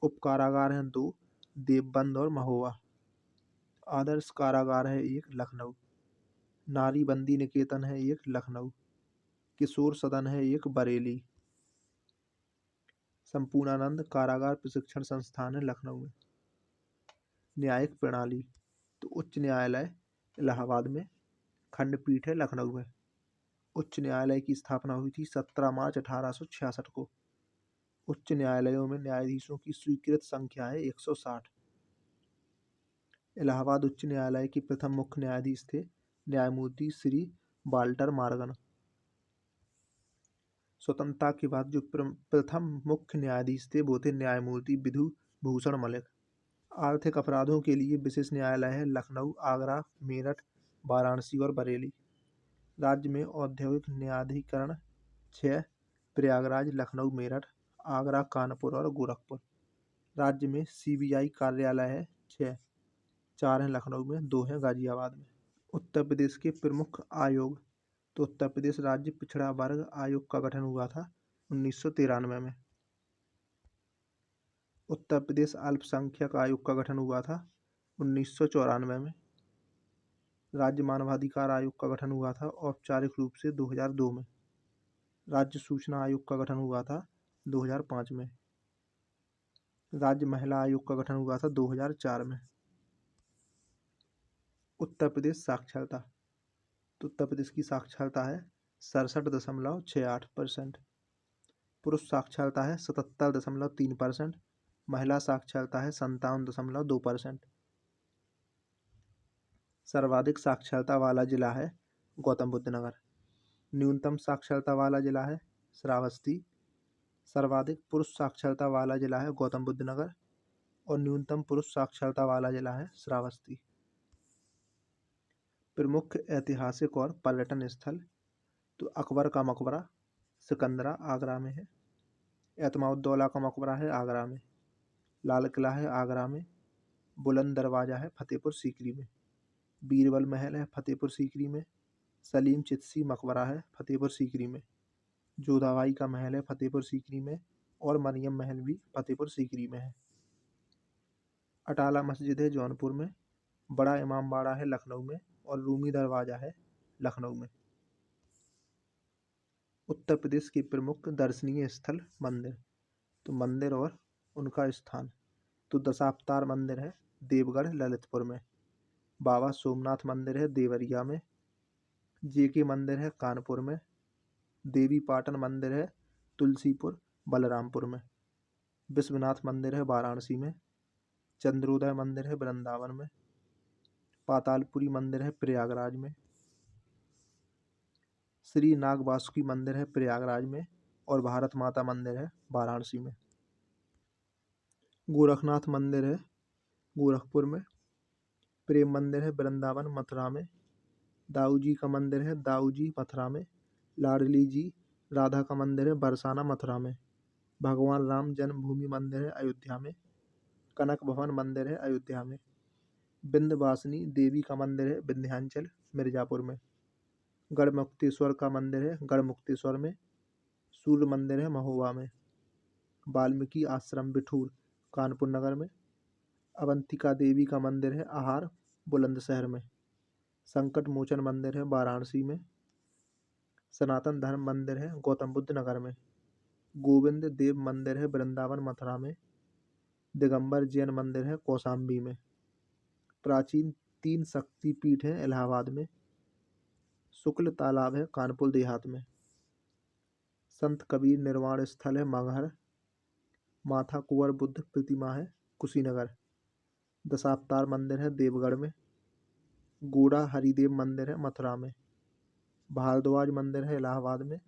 Speaker 1: उप कारागार हैं 2, देवबंद और महोबा। आदर्श कारागार है 1 लखनऊ। नारी बंदी निकेतन है 1 लखनऊ। किशोर सदन है 1 बरेली। संपूर्णानंद कारागार प्रशिक्षण संस्थान है लखनऊ में। न्यायिक प्रणाली। तो उच्च न्यायालय इलाहाबाद में। खंडपीठ है लखनऊ में। उच्च न्यायालय की स्थापना हुई थी 17 मार्च 1866 को। उच्च न्यायालयों में न्यायाधीशों की स्वीकृत संख्या है 160। इलाहाबाद उच्च न्यायालय के प्रथम मुख्य न्यायाधीश थे न्यायमूर्ति श्री वाल्टर मॉर्गन। स्वतंत्रता के बाद जो प्रथम मुख्य न्यायाधीश थे वो थे न्यायमूर्ति विधु भूषण मलिक। आर्थिक अपराधों के लिए विशेष न्यायालय है लखनऊ, आगरा, मेरठ, वाराणसी और बरेली। राज्य में औद्योगिक न्यायाधिकरण 6। प्रयागराज, लखनऊ, मेरठ, आगरा, कानपुर और गोरखपुर। राज्य में सीबीआई कार्यालय है 6। 4 हैं लखनऊ में, 2 हैं गाजियाबाद में। उत्तर प्रदेश के प्रमुख आयोग। तो उत्तर प्रदेश राज्य पिछड़ा वर्ग आयोग का गठन हुआ था 1993 में। उत्तर प्रदेश अल्पसंख्यक आयोग का गठन हुआ था 1994 में। राज्य मानवाधिकार आयोग का गठन हुआ था औपचारिक रूप से 2002 में। राज्य सूचना आयोग का गठन हुआ था 2005 में। राज्य महिला आयोग का गठन हुआ था 2004 में। उत्तर प्रदेश साक्षरता। तो उत्तर प्रदेश की साक्षरता है 67.68%। पुरुष साक्षरता है 77.3%। महिला साक्षरता है 57.2%। सर्वाधिक साक्षरता वाला जिला है गौतम बुद्ध नगर। न्यूनतम साक्षरता वाला जिला है श्रावस्ती। सर्वाधिक पुरुष साक्षरता वाला जिला है गौतम बुद्ध नगर और न्यूनतम पुरुष साक्षरता वाला जिला है श्रावस्ती। प्रमुख ऐतिहासिक और पर्यटन स्थल। तो अकबर का मकबरा सिकंदरा आगरा में है। एतमाउद्दौला का मकबरा है आगरा में। लाल किला है आगरा में। बुलंद दरवाज़ा है फतेहपुर सीकरी में। बीरबल महल है फतेहपुर सीकरी में। सलीम चिश्ती मकबरा है फतेहपुर सीकरी में। जोधाबाई का महल है फतेहपुर सीकरी में और मरियम महल भी फतेहपुर सीकरी में है। अटाला मस्जिद है जौनपुर में। बड़ा इमाम बाड़ा है लखनऊ में और रूमी दरवाज़ा है लखनऊ में। उत्तर प्रदेश के प्रमुख दर्शनीय स्थल मंदिर। तो मंदिर और उनका स्थान। तो दशावतार मंदिर है देवगढ़ ललितपुर में। बाबा सोमनाथ मंदिर है देवरिया में। जेके मंदिर है कानपुर में। देवी पाटन मंदिर है तुलसीपुर बलरामपुर में। विश्वनाथ मंदिर है वाराणसी में। चंद्रोदय मंदिर है वृंदावन में। पातालपुरी मंदिर है प्रयागराज में। श्री नाग वासुकी मंदिर है प्रयागराज में और भारत माता मंदिर है वाराणसी में। गोरखनाथ मंदिर है गोरखपुर में। प्रेम मंदिर है वृंदावन मथुरा में। दाऊ जी का मंदिर है दाऊ जी मथुरा में। लाडली जी राधा का मंदिर है बरसाना मथुरा में। भगवान राम जन्मभूमि मंदिर है अयोध्या में। कनक भवन मंदिर है अयोध्या में। विंध्यवासिनी देवी का मंदिर है विंध्याचल मिर्जापुर में। गढ़मुक्तेश्वर का मंदिर है गढ़मुक्तेश्वर में। सूर्य मंदिर है महोबा में। वाल्मीकि आश्रम बिठूर कानपुर नगर में। अवंतिका देवी का मंदिर है आहार बुलंदशहर में। संकट मोचन मंदिर है वाराणसी में। सनातन धर्म मंदिर है गौतम बुद्ध नगर में। गोविंद देव मंदिर है वृंदावन मथुरा में। दिगंबर जैन मंदिर है कौशाम्बी में। प्राचीन 3 शक्ति पीठ हैं इलाहाबाद में। शुक्ल तालाब है कानपुर देहात में। संत कबीर निर्वाण स्थल है मगहर। माथा कुंवर बुद्ध प्रतिमा है कुशीनगर। दशावतार मंदिर है देवगढ़ में। गोड़ा हरिदेव मंदिर है मथुरा में। भारद्वाज मंदिर है इलाहाबाद में।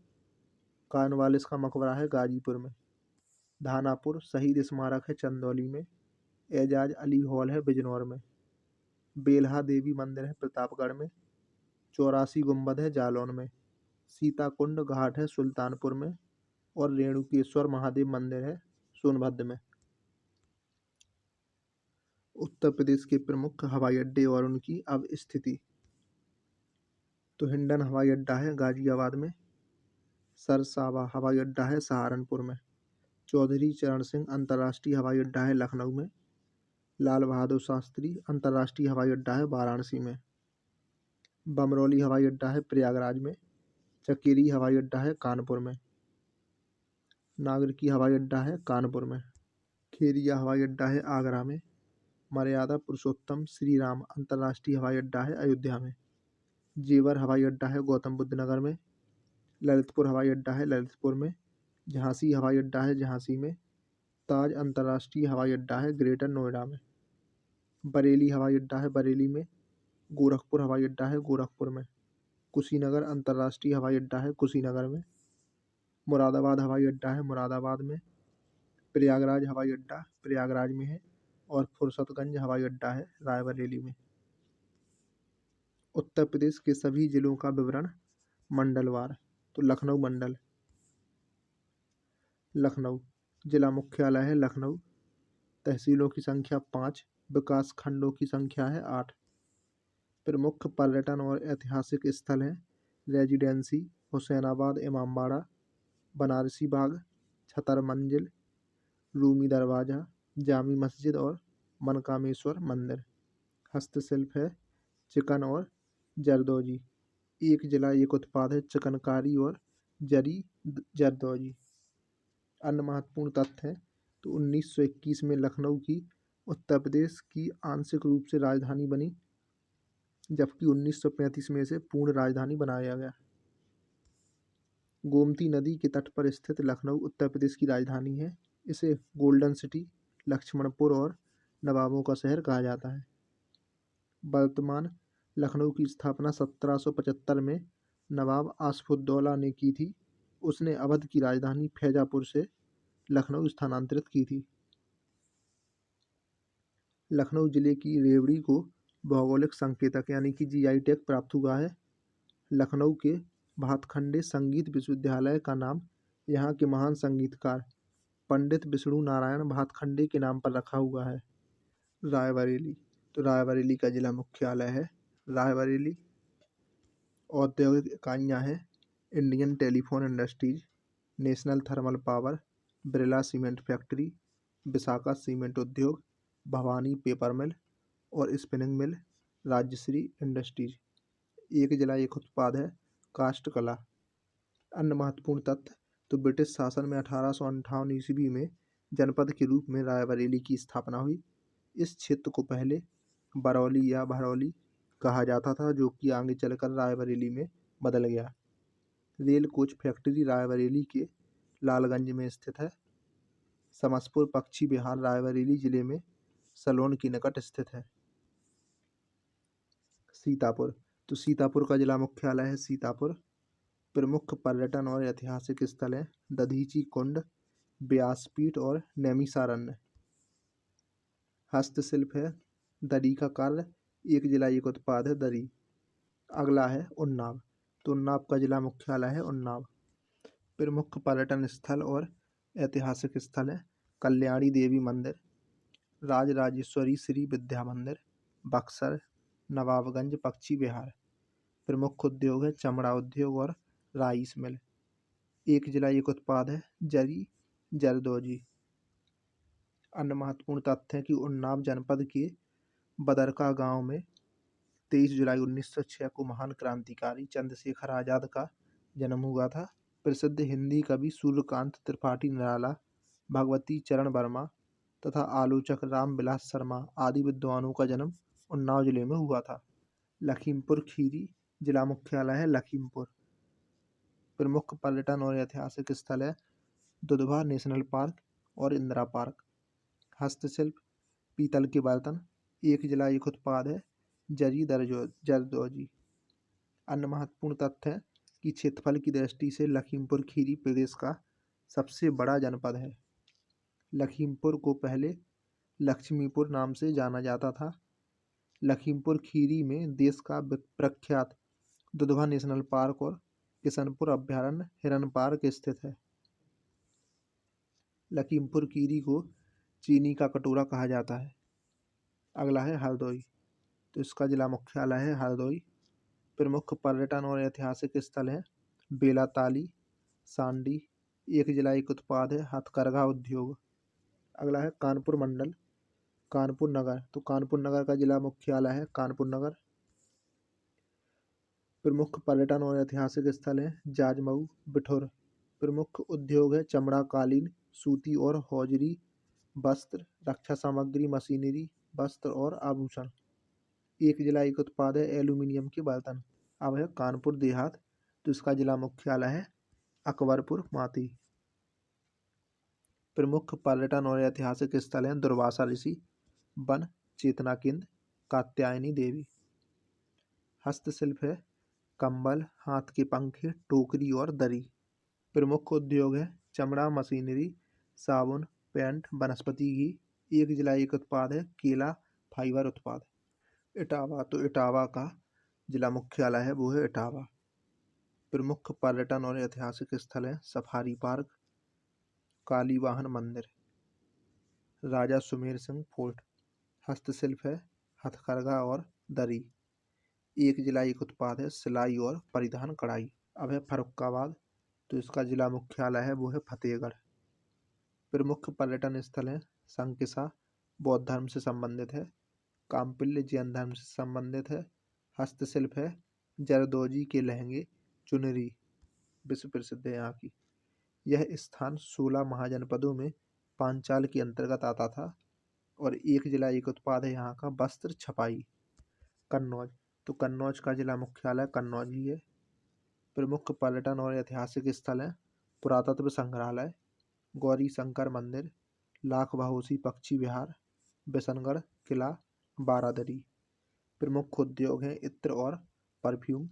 Speaker 1: कार्नवालिस का मकबरा है गाजीपुर में। धानापुर शहीद स्मारक है चंदौली में। एजाज अली हॉल है बिजनौर में। बेल्हा देवी मंदिर है प्रतापगढ़ में। 84 गुंबद है जालौन में। सीता कुंड घाट है सुल्तानपुर में। और रेणुकेश्वर महादेव मंदिर है सोनभद्र में। उत्तर प्रदेश के प्रमुख हवाई अड्डे और उनकी अब स्थिति। तो हिंडन हवाई अड्डा है गाजियाबाद में। सरसावा हवाई अड्डा है सहारनपुर में। चौधरी चरण सिंह अंतर्राष्ट्रीय हवाई अड्डा है लखनऊ में। लाल बहादुर शास्त्री अंतर्राष्ट्रीय हवाई अड्डा है वाराणसी में। बमरौली हवाई अड्डा है प्रयागराज में। चकेरी हवाई अड्डा है कानपुर में। नागरिकी हवाई अड्डा है कानपुर में। खेरिया हवाई अड्डा है आगरा में। मर्यादा पुरुषोत्तम श्री राम अंतर्राष्ट्रीय हवाई अड्डा है अयोध्या में। जेवर हवाई अड्डा है गौतम बुद्ध नगर में। ललितपुर हवाई अड्डा है ललितपुर में। झांसी हवाई अड्डा है झांसी में। ताज अंतर्राष्ट्रीय हवाई अड्डा है ग्रेटर नोएडा में। बरेली हवाई अड्डा है बरेली में। गोरखपुर हवाई अड्डा है गोरखपुर में। कुशीनगर अंतर्राष्ट्रीय हवाई अड्डा है कुशीनगर में। मुरादाबाद हवाई अड्डा है मुरादाबाद में। प्रयागराज हवाई अड्डा प्रयागराज में है। और फुरसतगंज हवाई अड्डा है रायबरेली में। उत्तर प्रदेश के सभी जिलों का विवरण मंडलवार। तो लखनऊ मंडल। लखनऊ जिला मुख्यालय है लखनऊ। तहसीलों की संख्या 5। विकास खंडों की संख्या है 8। प्रमुख पर्यटन और ऐतिहासिक स्थल हैं रेजिडेंसी हुसैनाबाद इमामबाड़ा, बनारसी बाग, छतर मंजिल, रूमी दरवाज़ा, जामी मस्जिद और मनकामेश्वर मंदिर। हस्तशिल्प है चिकन और जरदोजी। एक जिला एक उत्पाद है चिकनकारी और जरदोजी। अन्य महत्वपूर्ण तथ्य हैं तो 1921 में लखनऊ की उत्तर प्रदेश की आंशिक रूप से राजधानी बनी, जबकि 1935 में इसे पूर्ण राजधानी बनाया गया। गोमती नदी के तट पर स्थित लखनऊ उत्तर प्रदेश की राजधानी है। इसे गोल्डन सिटी, लक्ष्मणपुर और नवाबों का शहर कहा जाता है। वर्तमान लखनऊ की स्थापना 1775 में नवाब आसफुद्दौला ने की थी। उसने अवध की राजधानी फैजापुर से लखनऊ स्थानांतरित की थी। लखनऊ जिले की रेवड़ी को भौगोलिक संकेतक यानी कि जीआई टैग प्राप्त हुआ है। लखनऊ के भातखंडे संगीत विश्वविद्यालय का नाम यहाँ के महान संगीतकार पंडित विष्णु नारायण भातखंडे के नाम पर रखा हुआ है। रायबरेली तो रायबरेली का जिला मुख्यालय है रायबरेली। औद्योगिक इकाइयाँ हैं Indian telephone industries, national thermal power, Birla cement factory, Vishakha cement उद्योग, भवानी पेपर मिल और स्पिनिंग मिल, राजश्री इंडस्ट्रीज। एक जिला एक उत्पाद है काष्ठ कला। अन्य महत्वपूर्ण तथ्य तो ब्रिटिश शासन में 1858 ईस्वी में जनपद के रूप में रायबरेली की स्थापना हुई। इस क्षेत्र को पहले बरौली या भरौली कहा जाता था, जो कि आगे चलकर रायबरेली में बदल गया। रेल कोच फैक्ट्री रायबरेली के लालगंज में स्थित है। समसपुर पक्षी विहार रायबरेली जिले में सलोन के निकट स्थित है। सीतापुर तो सीतापुर का जिला मुख्यालय है सीतापुर। प्रमुख पर्यटन और ऐतिहासिक स्थल हैं दधीची कुंड, व्यासपीठ और नैमिषारण्य। हस्तशिल्प है दरी का कार्य। एक जिला एक उत्पाद है दरी। अगला है उन्नाव। तो उन्नाव का जिला मुख्यालय है उन्नाव। प्रमुख पर्यटन स्थल और ऐतिहासिक स्थल है कल्याणी देवी मंदिर, राजराजेश्वरी श्री विद्या मंदिर, बक्सर, नवाबगंज, पक्षी विहार। प्रमुख उद्योग है चमड़ा उद्योग और राइस मिल। एक जिला एक उत्पाद है जरी जरदोजी। अन्य महत्वपूर्ण तथ्य है कि उन्नाव जनपद के बदरका गांव में 23 जुलाई 1906 को महान क्रांतिकारी चंद्रशेखर आजाद का जन्म हुआ था। प्रसिद्ध हिंदी कवि सूर्यकांत त्रिपाठी निराला, भगवती चरण वर्मा तथा आलोचक रामविलास शर्मा आदि विद्वानों का जन्म उन्नाव जिले में हुआ था। लखीमपुर खीरी जिला मुख्यालय है लखीमपुर। प्रमुख पर्यटन और ऐतिहासिक स्थल है दुधवा नेशनल पार्क और इंदिरा पार्क। हस्तशिल्प पीतल के बर्तन। एक जिला एक उत्पाद है जरी जरदोजी। अन्य महत्वपूर्ण तथ्य है कि क्षेत्रफल की दृष्टि से लखीमपुर खीरी प्रदेश का सबसे बड़ा जनपद है। लखीमपुर को पहले लक्ष्मीपुर नाम से जाना जाता था। लखीमपुर खीरी में देश का प्रख्यात दुधवा नेशनल पार्क और किशनपुर अभयारण्य हिरन पार्क स्थित है। लखीमपुर खीरी को चीनी का कटोरा कहा जाता है। अगला है हरदोई, तो इसका जिला मुख्यालय है हरदोई। प्रमुख पर्यटन और ऐतिहासिक स्थल है बेलाताली, सांडी। एक जिला एक उत्पाद है हथकरघा उद्योग। अगला है कानपुर मंडल, कानपुर नगर, तो कानपुर नगर का जिला मुख्यालय है कानपुर नगर। प्रमुख पर्यटन और ऐतिहासिक स्थल है जाजमऊ, बिठुर। प्रमुख उद्योग है चमड़ा, कालीन, सूती और हौजरी, वस्त्र, रक्षा सामग्री, मशीनरी, वस्त्र और आभूषण। एक जिला एक उत्पाद है एल्यूमिनियम के बर्तन। अब है कानपुर देहात, तो इसका जिला मुख्यालय है अकबरपुर माती। प्रमुख पर्यटन और ऐतिहासिक स्थल हैं दुर्वासा ऋषि, वन, चेतना केंद्र, कात्यायनी देवी। हस्तशिल्प है कंबल, हाथ के पंखे, टोकरी और दरी। प्रमुख उद्योग है चमड़ा, मशीनरी, साबुन, पेंट, वनस्पति घी। एक जिला एक उत्पाद है केला फाइबर उत्पाद। इटावा, तो इटावा का जिला मुख्यालय है वो है इटावा। प्रमुख पर्यटन और ऐतिहासिक स्थल है सफारी पार्क, कालीवाहन मंदिर, राजा सुमेर सिंह फोर्ट। हस्तशिल्प है हथकरघा और दरी। एक जिला एक उत्पाद है सिलाई और परिधान कढ़ाई। अब है फर्रुखाबाद, तो इसका जिला मुख्यालय है वो है फतेहगढ़। प्रमुख पर्यटन स्थल है संकिसा, बौद्ध धर्म से संबंधित है। काम्पिल्य जैन धर्म से संबंधित है। हस्तशिल्प है जरदोजी के लहंगे, चुनरी विश्व प्रसिद्ध है यहाँ की। यह स्थान 16 महाजनपदों में पांचाल के अंतर्गत आता था और एक जिला एक उत्पाद है यहाँ का वस्त्र छपाई। कन्नौज, तो कन्नौज का जिला मुख्यालय कन्नौज ही है। प्रमुख पर्यटन और ऐतिहासिक स्थल हैं पुरातत्व संग्रहालय, गौरी शंकर मंदिर, लाख बहोसी पक्षी विहार, बिशनगढ़ किला, बारादरी। प्रमुख उद्योग हैं इत्र और परफ्यूम।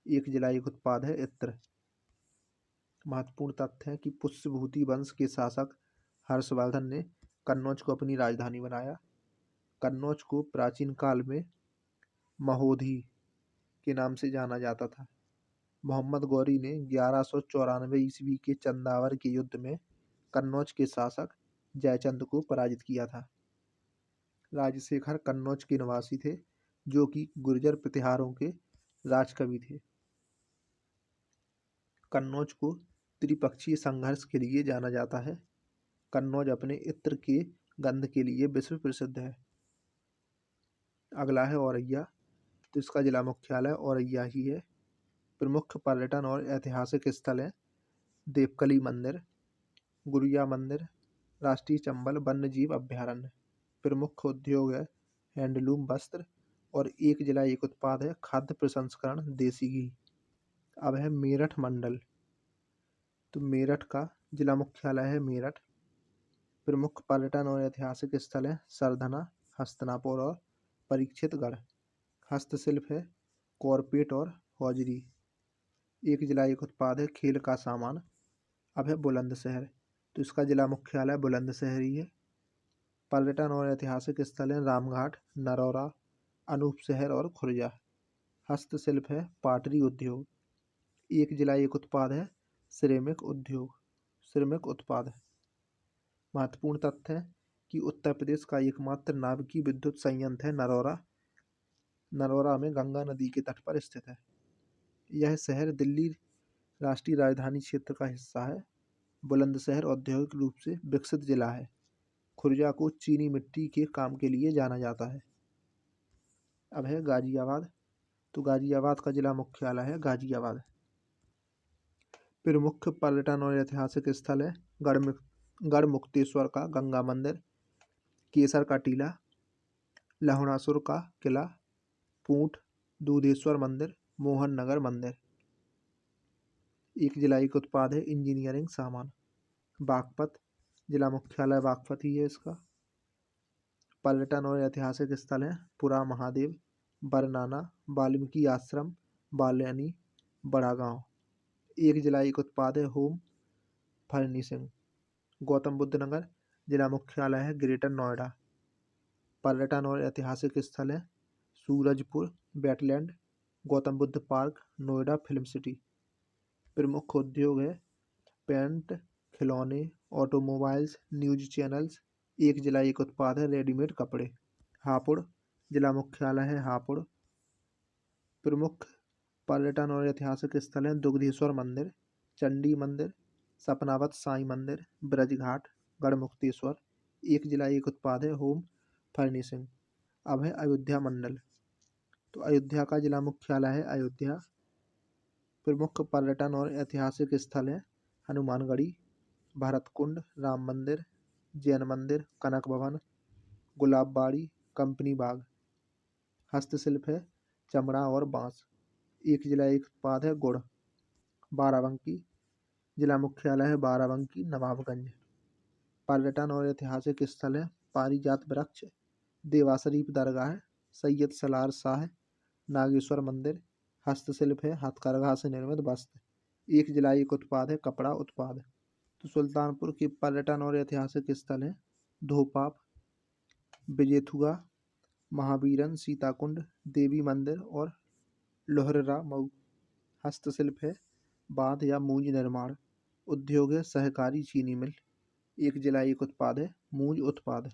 Speaker 1: एक जिला एक उत्पाद है इत्र। महत्वपूर्ण तथ्य है कि पुष्यभूति वंश के शासक हर्षवर्धन ने कन्नौज को अपनी राजधानी बनाया। कन्नौज को प्राचीन काल में महोधी के नाम से जाना जाता था। मोहम्मद गौरी ने 1194 ईस्वी के चंदावर के युद्ध में कन्नौज के शासक जयचंद को पराजित किया था। राजशेखर कन्नौज के निवासी थे जो कि गुर्जर प्रतिहारों के राजकवि थे। कन्नौज को त्रिपक्षीय संघर्ष के लिए जाना जाता है। कन्नौज अपने इत्र के गंध के लिए विश्व प्रसिद्ध है। अगला है औरैया, तो इसका जिला मुख्यालय औरैया ही है। प्रमुख पर्यटन और ऐतिहासिक स्थल है देवकली मंदिर, गुड़िया मंदिर, राष्ट्रीय चंबल वन्य जीव अभ्यारण्य। प्रमुख उद्योग है हैंडलूम, वस्त्र और एक जिला एक उत्पाद है खाद्य प्रसंस्करण देसी घी। अब है मेरठ मंडल, तो मेरठ का जिला मुख्यालय है मेरठ। प्रमुख पर्यटन और ऐतिहासिक स्थल है सरधना, हस्तिनापुर और परीक्षितगढ़। हस्तशिल्प है कॉरपेट और हौजरी। एक जिला एक उत्पाद है खेल का सामान। अब है बुलंदशहर, तो इसका जिला मुख्यालय बुलंदशहर ही है। पर्यटन और ऐतिहासिक स्थल हैं रामघाट, नरौरा, अनूपशहर और खुर्जा। हस्तशिल्प है पाटरी उद्योग। एक जिला एक उत्पाद है सिरेमिक उद्योग, सिरेमिक उत्पाद। महत्वपूर्ण तथ्य है कि उत्तर प्रदेश का एकमात्र नाभिकीय विद्युत संयंत्र है नरौरा, नरोरा में गंगा नदी के तट पर स्थित है। यह शहर दिल्ली राष्ट्रीय राजधानी क्षेत्र का हिस्सा है। बुलंदशहर औद्योगिक रूप से विकसित जिला है। खुर्जा को चीनी मिट्टी के काम के लिए जाना जाता है। अब है गाजियाबाद। तो गाजियाबाद का जिला मुख्यालय है गाजियाबाद। प्रमुख पर्यटन और ऐतिहासिक स्थल है गढ़मुक्तेश्वर का गंगा मंदिर, केसर का टीला, लहुणासुर का किला, पूंट, दूधेश्वर मंदिर, मोहन नगर मंदिर। एक जिला एक उत्पाद है इंजीनियरिंग सामान। बागपत जिला मुख्यालय बागपत ही है इसका। पर्यटन और ऐतिहासिक स्थल है पुरा महादेव, बरनाना, वाल्मीकि आश्रम, बाल्यानी, बड़ा गांव। एक जिला एक उत्पाद है होम फर्निशिंग। गौतम बुद्ध नगर जिला मुख्यालय है ग्रेटर नोएडा। पर्यटन और ऐतिहासिक स्थल है Surajpur wetland, Gautam Buddha park, Noida film city. प्रमुख उद्योग है पेंट, खिलौने, ऑटोमोबाइल्स, न्यूज चैनल्स। एक जिला एक उत्पाद है रेडीमेड कपड़े। हापुड़ जिला मुख्यालय है हापुड़। प्रमुख पर्यटन और ऐतिहासिक स्थल हैं दुग्धेश्वर मंदिर, चंडी मंदिर, सपनावत साई मंदिर, ब्रजघाट, गढ़मुक्तेश्वर। एक जिला एक उत्पाद है होम फर्निशिंग। अब है अयोध्या मंडल। तो अयोध्या का जिला मुख्यालय है अयोध्या। प्रमुख पर्यटन और ऐतिहासिक स्थल हैं हनुमानगढ़ी, भरतकुंड, राम मंदिर, जैन मंदिर, कनक भवन, गुलाब बाड़ी, कंपनी बाग। हस्तशिल्प है चमड़ा और बांस। एक जिला एक उत्पाद है गुड़। बाराबंकी जिला मुख्यालय है बाराबंकी नवाबगंज। पर्यटन और ऐतिहासिक स्थल है पारिजात वृक्ष, देवा शरीफ दरगाह, सैयद सलार शाह, नागेश्वर मंदिर। हस्तशिल्प है हथकरघा से निर्मित वस्त्र। एक जिला एक उत्पाद है कपड़ा उत्पाद। तो सुल्तानपुर के पर्यटन और ऐतिहासिक स्थल हैं धोपाप, विजेथुआ, महावीरन, सीताकुंड, देवी मंदिर और लोहररा मऊ। हस्तशिल्प है बांध या मूंज निर्माण। उद्योग है सहकारी चीनी मिल। एक जिला एक उत्पाद है मूंज उत्पाद।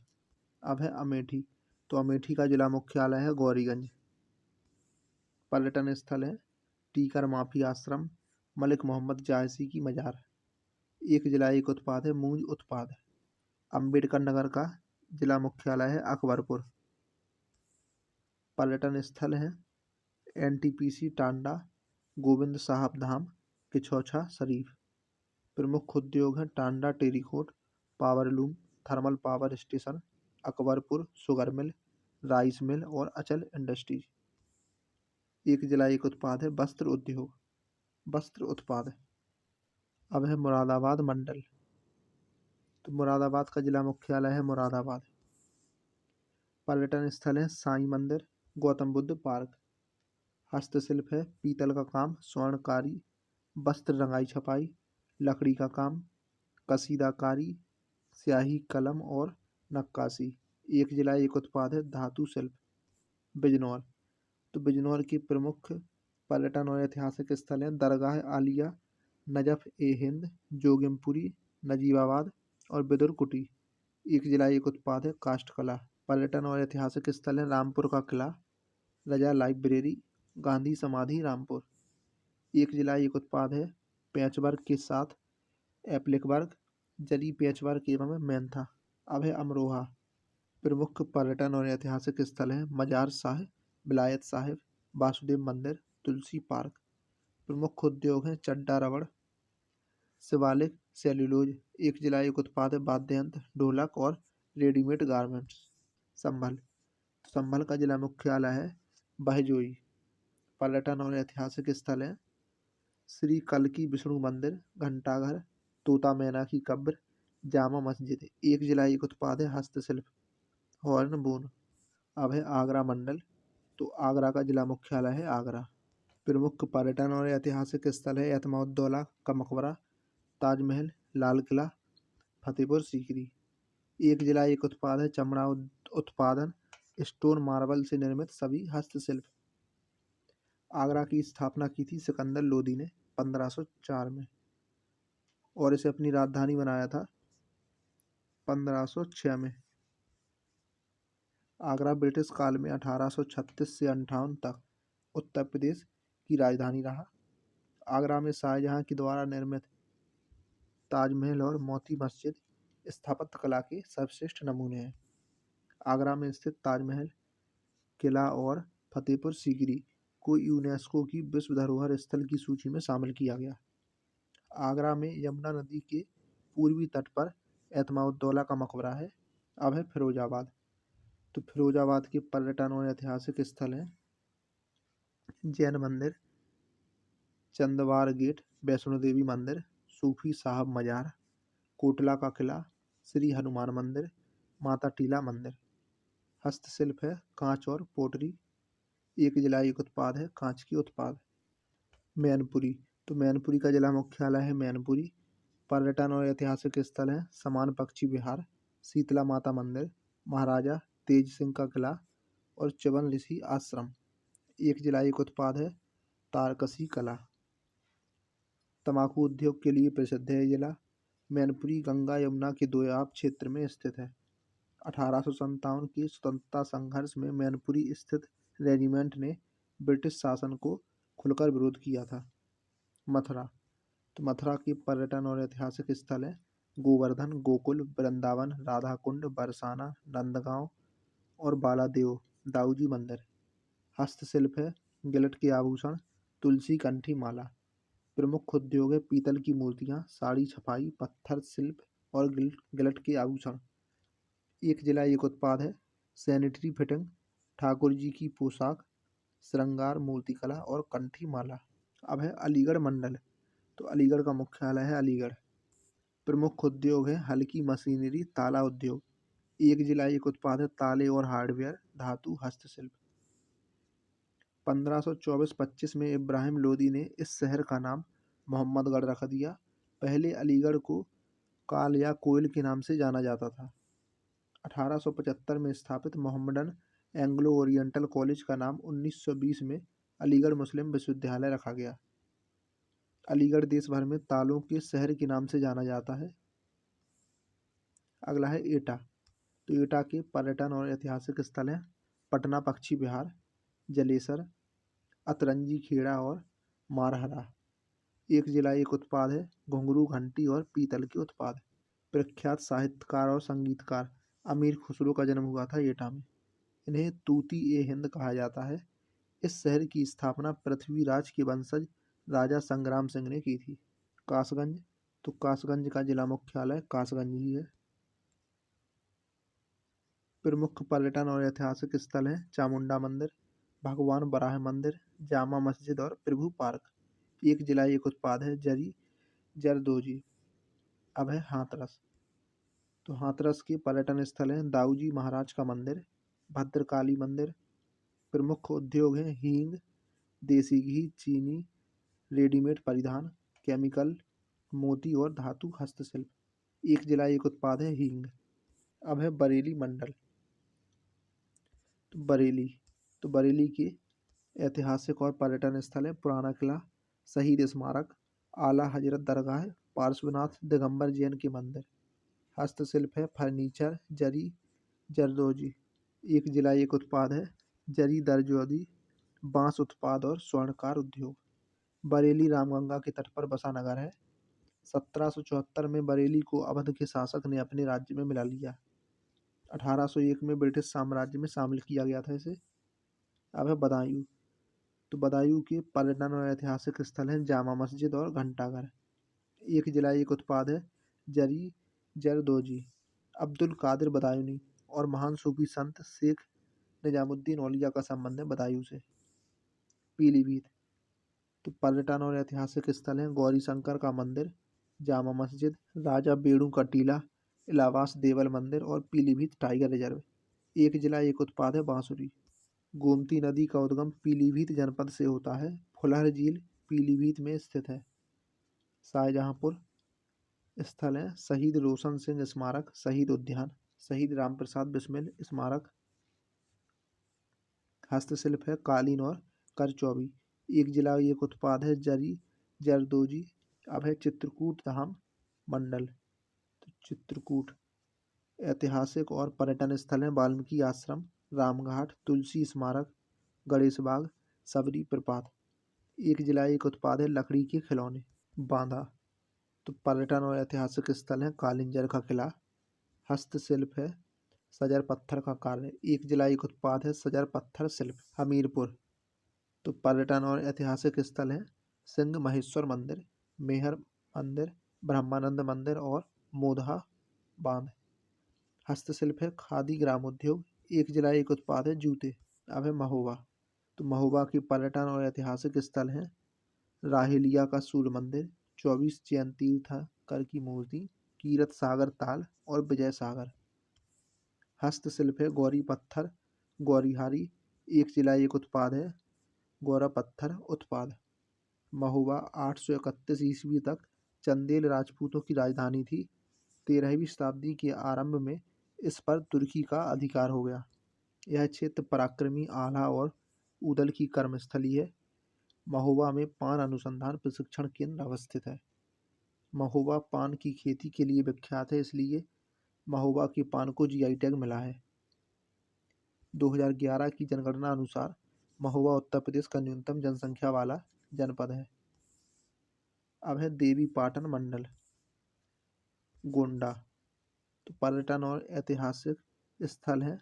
Speaker 1: अब है अमेठी। तो अमेठी का जिला मुख्यालय है गौरीगंज। पर्यटन स्थल है टीकर माफी आश्रम, मलिक मोहम्मद जायसी की मजार। एक जिला एक उत्पाद है मूंज उत्पाद। अम्बेडकर नगर का जिला मुख्यालय है अकबरपुर। पर्यटन स्थल है एनटीपीसी टांडा, गोविंद साहब धाम, किछौछा शरीफ। प्रमुख उद्योग हैं Tanda terrycot, powerloom, thermal power station, Akbarpur sugar mill, rice mill और अचल इंडस्ट्रीज। एक जिला एक उत्पाद है वस्त्र उद्योग, वस्त्र उत्पाद। अब है मुरादाबाद मंडल। तो मुरादाबाद का जिला मुख्यालय है मुरादाबाद। पर्यटन स्थल है साईं मंदिर, गौतम बुद्ध पार्क। हस्तशिल्प है पीतल का काम, स्वर्णकारी, वस्त्र रंगाई छपाई, लकड़ी का काम, कसीदाकारी, स्याही कलम और नक्काशी। एक जिला एक उत्पाद है धातु शिल्प। बिजनौर। तो बिजनौर की प्रमुख पर्यटन और ऐतिहासिक स्थल हैं दरगाह आलिया, नजफ ए हिंद, जोगिमपुरी, नजीबाबाद और बिदुर कुटी। एक जिला एक उत्पाद है काष्ठकला। पर्यटन और ऐतिहासिक स्थल हैं रामपुर का किला, रजा लाइब्रेरी, गांधी समाधि रामपुर। एक जिला एक उत्पाद है पैचवर्क के साथ एप्लिक वर्क, जली पैचवर्क एवं मेंथा। अब है अमरोहा। प्रमुख पर्यटन और ऐतिहासिक स्थल हैं मजार साहिब, विलायत साहिब, वासुदेव मंदिर, तुलसी पार्क। प्रमुख उद्योग हैं चड्डा रबड़, शिवालिक, सेल्यूलोज। एक जिला एक उत्पाद है वाद्य यंत्र, ढोलक और रेडीमेड गारमेंट्स। संभल। संभल का जिला मुख्यालय है बहजोई। पर्यटन और ऐतिहासिक स्थल हैं श्री कल्की विष्णु मंदिर, घंटाघर, तोता मैना की कब्र, जामा मस्जिद। एक जिला एक उत्पाद है हस्तशिल्प, हॉर्नबोन। अब है आगरा मंडल। तो आगरा का जिला मुख्यालय है आगरा। प्रमुख पर्यटन और ऐतिहासिक स्थल है एतमाउद्दौला का मकबरा, ताजमहल, लाल किला, फतेहपुर सीकरी। एक जिला एक उत्पाद है चमड़ा उत्पादन, स्टोन मार्बल से निर्मित सभी हस्तशिल्प। आगरा की स्थापना की थी सिकंदर लोदी ने 1504 में और इसे अपनी राजधानी बनाया था 1506 में। आगरा ब्रिटिश काल में 1836 से 58 तक उत्तर प्रदेश की राजधानी रहा। आगरा में शाहजहां के द्वारा निर्मित ताजमहल और मोती मस्जिद स्थापत्य कला के सर्वश्रेष्ठ नमूने हैं। आगरा में स्थित ताजमहल, किला और फतेहपुर सीकरी को यूनेस्को की विश्व धरोहर स्थल की सूची में शामिल किया गया। आगरा में यमुना नदी के पूर्वी तट पर एतमाउद्दौला का मकबरा है। अब है फिरोजाबाद। तो फिरोजाबाद के पर्यटन और ऐतिहासिक स्थल हैं जैन मंदिर, चंदवार गेट, वैष्णो देवी मंदिर, सूफी साहब मजार, कोटला का किला, श्री हनुमान मंदिर, माता टीला मंदिर। हस्तशिल्प है कांच और पोटरी। एक जिला एक उत्पाद है कांच के उत्पाद। मैनपुरी। तो मैनपुरी का जिला मुख्यालय है मैनपुरी। पर्यटन और ऐतिहासिक स्थल है समान पक्षी विहार, शीतला माता मंदिर, महाराजा तेज सिंह का किला और च्यवन ऋषि आश्रम। एक जिला एक उत्पाद है तारकसी कला। तंबाकू उद्योग के लिए प्रसिद्ध है जिला। मैनपुरी गंगा यमुना के दोआब क्षेत्र में स्थित है। 1857 के स्वतंत्रता संघर्ष में मैनपुरी स्थित रेजिमेंट ने ब्रिटिश शासन को खुलकर विरोध किया था। मथुरा। तो मथुरा के पर्यटन और ऐतिहासिक स्थल है गोवर्धन, गोकुल, वृंदावन, राधा कुंड, बरसाना, नंदगांव और बालादेव दाऊजी मंदिर। हस्तशिल्प है गिलट के आभूषण, तुलसी कंठी माला। प्रमुख उद्योग है पीतल की मूर्तियां, साड़ी छपाई, पत्थर शिल्प और गिलट के आभूषण। एक जिला एक उत्पाद है सैनिटरी फिटिंग, ठाकुर जी की पोशाक, श्रृंगार मूर्तिकला और कंठी माला। अब है अलीगढ़ मंडल। तो अलीगढ़ का मुख्यालय है अलीगढ़। प्रमुख उद्योग है हल्की मशीनरी, ताला उद्योग। एक जिला एक उत्पाद है ताले और हार्डवेयर, धातु, हस्तशिल्प। 1524-25 में इब्राहिम लोदी ने इस शहर का नाम मोहम्मदगढ़ रख दिया। पहले अलीगढ़ को काल या कोयल के नाम से जाना जाता था। 1875 में स्थापित मोहम्मडन एंग्लो ओरिएंटल कॉलेज का नाम 1920 में अलीगढ़ मुस्लिम विश्वविद्यालय रखा गया। अलीगढ़ देश भर में तालों के शहर के नाम से जाना जाता है। अगला है एटा। तो एटा के पर्यटन और ऐतिहासिक स्थल हैं पटना पक्षी विहार, जलेसर, अतरंजी खेड़ा और मारहरा। एक जिला एक उत्पाद है घुंघरू, घंटी और पीतल के उत्पाद। प्रख्यात साहित्यकार और संगीतकार अमीर खुसरो का जन्म हुआ था एटा में। इन्हें तूती ए हिंद कहा जाता है। इस शहर की स्थापना पृथ्वीराज के वंशज राजा संग्राम सिंह ने की थी। कासगंज। तो कासगंज का जिला मुख्यालय कासगंज ही है। प्रमुख पर्यटन और ऐतिहासिक स्थल हैं चामुंडा मंदिर, भगवान बराह मंदिर, जामा मस्जिद और प्रभु पार्क। एक जिला एक उत्पाद है जरी जरदोजी। अब है हाथरस। तो हाथरस के पर्यटन स्थल हैं दाऊजी महाराज का मंदिर, भद्रकाली मंदिर। प्रमुख उद्योग हैं हींग, देसी घी, चीनी, रेडीमेड परिधान, केमिकल, मोती और धातु हस्तशिल्प। एक जिला एक उत्पाद है हींग। अब है बरेली मंडल। तो बरेली। तो बरेली के ऐतिहासिक और पर्यटन स्थल है पुराना किला, शहीद स्मारक, आला हजरत दरगाह, पार्श्वनाथ दिगंबर जैन के मंदिर। हस्तशिल्प है फर्नीचर, जरी जरदोजी। एक जिला एक उत्पाद है जरी दरजोदी, बांस उत्पाद और स्वर्णकार उद्योग। बरेली रामगंगा के तट पर बसा नगर है। 1774 में बरेली को अवध के शासक ने अपने राज्य में मिला लिया। 1801 में ब्रिटिश साम्राज्य में शामिल किया गया था इसे। अब है बदायूं। तो बदायूं के पर्यटन और ऐतिहासिक स्थल हैं जामा मस्जिद और घंटाघर। एक जिला एक उत्पाद है जरी जरदोजी। अब्दुल कादिर बदायूनी और महान सूफी संत शेख निजामुद्दीन औलिया का संबंध है बदायूं से। पीलीभीत। तो पर्यटन और ऐतिहासिक स्थल हैं गौरी शंकर का मंदिर, जामा मस्जिद, राजा बेड़ू का टीला, इलाहाबाद देवल मंदिर और पीलीभीत टाइगर रिजर्व। एक जिला एक उत्पाद है बांसुरी। गोमती नदी का उद्गम पीलीभीत जनपद से होता है। फुलहर झील पीलीभीत में स्थित है। शाहजहांपुर स्थल है शहीद रोशन सिंह स्मारक, शहीद उद्यान, शहीद रामप्रसाद बिस्मिल स्मारक। हस्तशिल्प है कालीन और करचौबी। एक जिला एक उत्पाद है जरी जरदोजी। अब है चित्रकूट धाम मंडल। तो चित्रकूट ऐतिहासिक और पर्यटन स्थल है वाल्मीकि आश्रम, रामघाट, तुलसी स्मारक, गणेश बाग, सबरी प्रपात। एक जिला एक उत्पाद है लकड़ी के खिलौने। बांदा, तो पर्यटन और ऐतिहासिक स्थल है कालिंजर का किला। हस्तशिल्प है सजर पत्थर का कार्य। एक जिला एक उत्पाद है सजर पत्थर शिल्प। हमीरपुर, तो पर्यटन और ऐतिहासिक स्थल है सिंह महेश्वर मंदिर, मेहर मंदिर, ब्रह्मानंद मंदिर और मोधा बांध। हस्तशिल्प है खादी ग्रामोद्योग। एक जिला एक उत्पाद है जूते। अब है महोबा, तो महोबा की पर्यटन और ऐतिहासिक स्थल है राहेलिया का सूर्य मंदिर, 24 जैन तीर्थंकर की मूर्ति, कीरत सागर ताल और विजय सागर। हस्तशिल्प है गौरी पत्थर, गौरीहारी। एक जिला एक उत्पाद है गौरा पत्थर उत्पाद। महोबा 831 ईस्वी तक चंदेल राजपूतों की राजधानी थी। 13वीं शताब्दी के आरंभ में इस पर तुर्की का अधिकार हो गया। यह क्षेत्र पराक्रमी आल्हा और ऊदल की कर्मस्थली है। महोबा में पान अनुसंधान प्रशिक्षण केंद्र अवस्थित है। महोबा पान की खेती के लिए विख्यात है, इसलिए महोबा के पान को जीआई टैग मिला है। 2011 की जनगणना अनुसार महोबा उत्तर प्रदेश का न्यूनतम जनसंख्या वाला जनपद है। अब है देवी पाटन मंडल गोंडा, तो पर्यटन और ऐतिहासिक स्थल है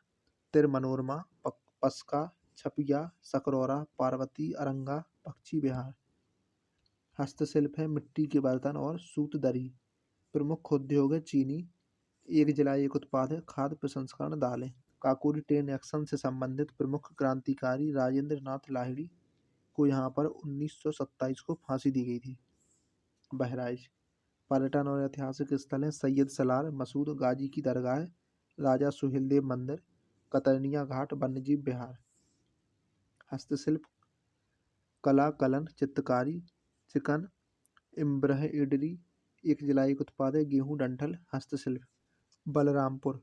Speaker 1: तिरमनोरमा, पस्का, छपिया, सकरौरा, पार्वती, अरंगा, पक्षी विहार। हस्तशिल्प है मिट्टी के बर्तन और सूत दरी। प्रमुख उद्योग है चीनी। एक जिला एक उत्पाद है खाद्य प्रसंस्करण दालें। काकोरी ट्रेन एक्शन से संबंधित प्रमुख क्रांतिकारी राजेंद्र नाथ लाहिड़ी को यहाँ पर 1927 को फांसी दी गई थी। बहराइच, पर्यटन और ऐतिहासिक स्थल है सैयद सलार मसूद गाजी की दरगाह, राजा सुहेलदेव मंदिर, कतरनिया घाट, वन्यजीव विहार। हस्तशिल्प कला कलन, चित्रकारी, चिकन, एम्ब्रॉयडरी। एक जिला एक उत्पाद है गेहूं डंठल। हस्तशिल्प बलरामपुर,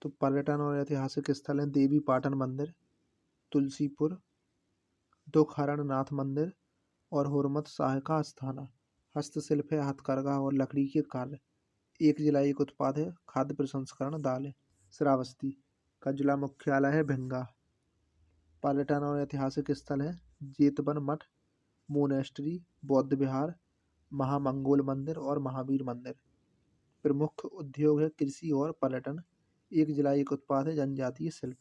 Speaker 1: तो पर्यटन और ऐतिहासिक स्थल है देवी पाटन मंदिर, तुलसीपुर, दुखहरण नाथ मंदिर और हुरमत शाह का आस्थाना। हस्तशिल्प है हथकरघा और लकड़ी के कार्य। एक जिला एक उत्पाद है खाद्य प्रसंस्करण दालें। श्रावस्ती का जिला मुख्यालय है भिंगा। पर्यटन और ऐतिहासिक स्थल है जेतवन मठ, मोनेस्ट्री, बौद्ध विहार, महामंगोल मंदिर और महावीर मंदिर। प्रमुख उद्योग है कृषि और पर्यटन। एक जिला एक उत्पाद है जनजातीय शिल्प।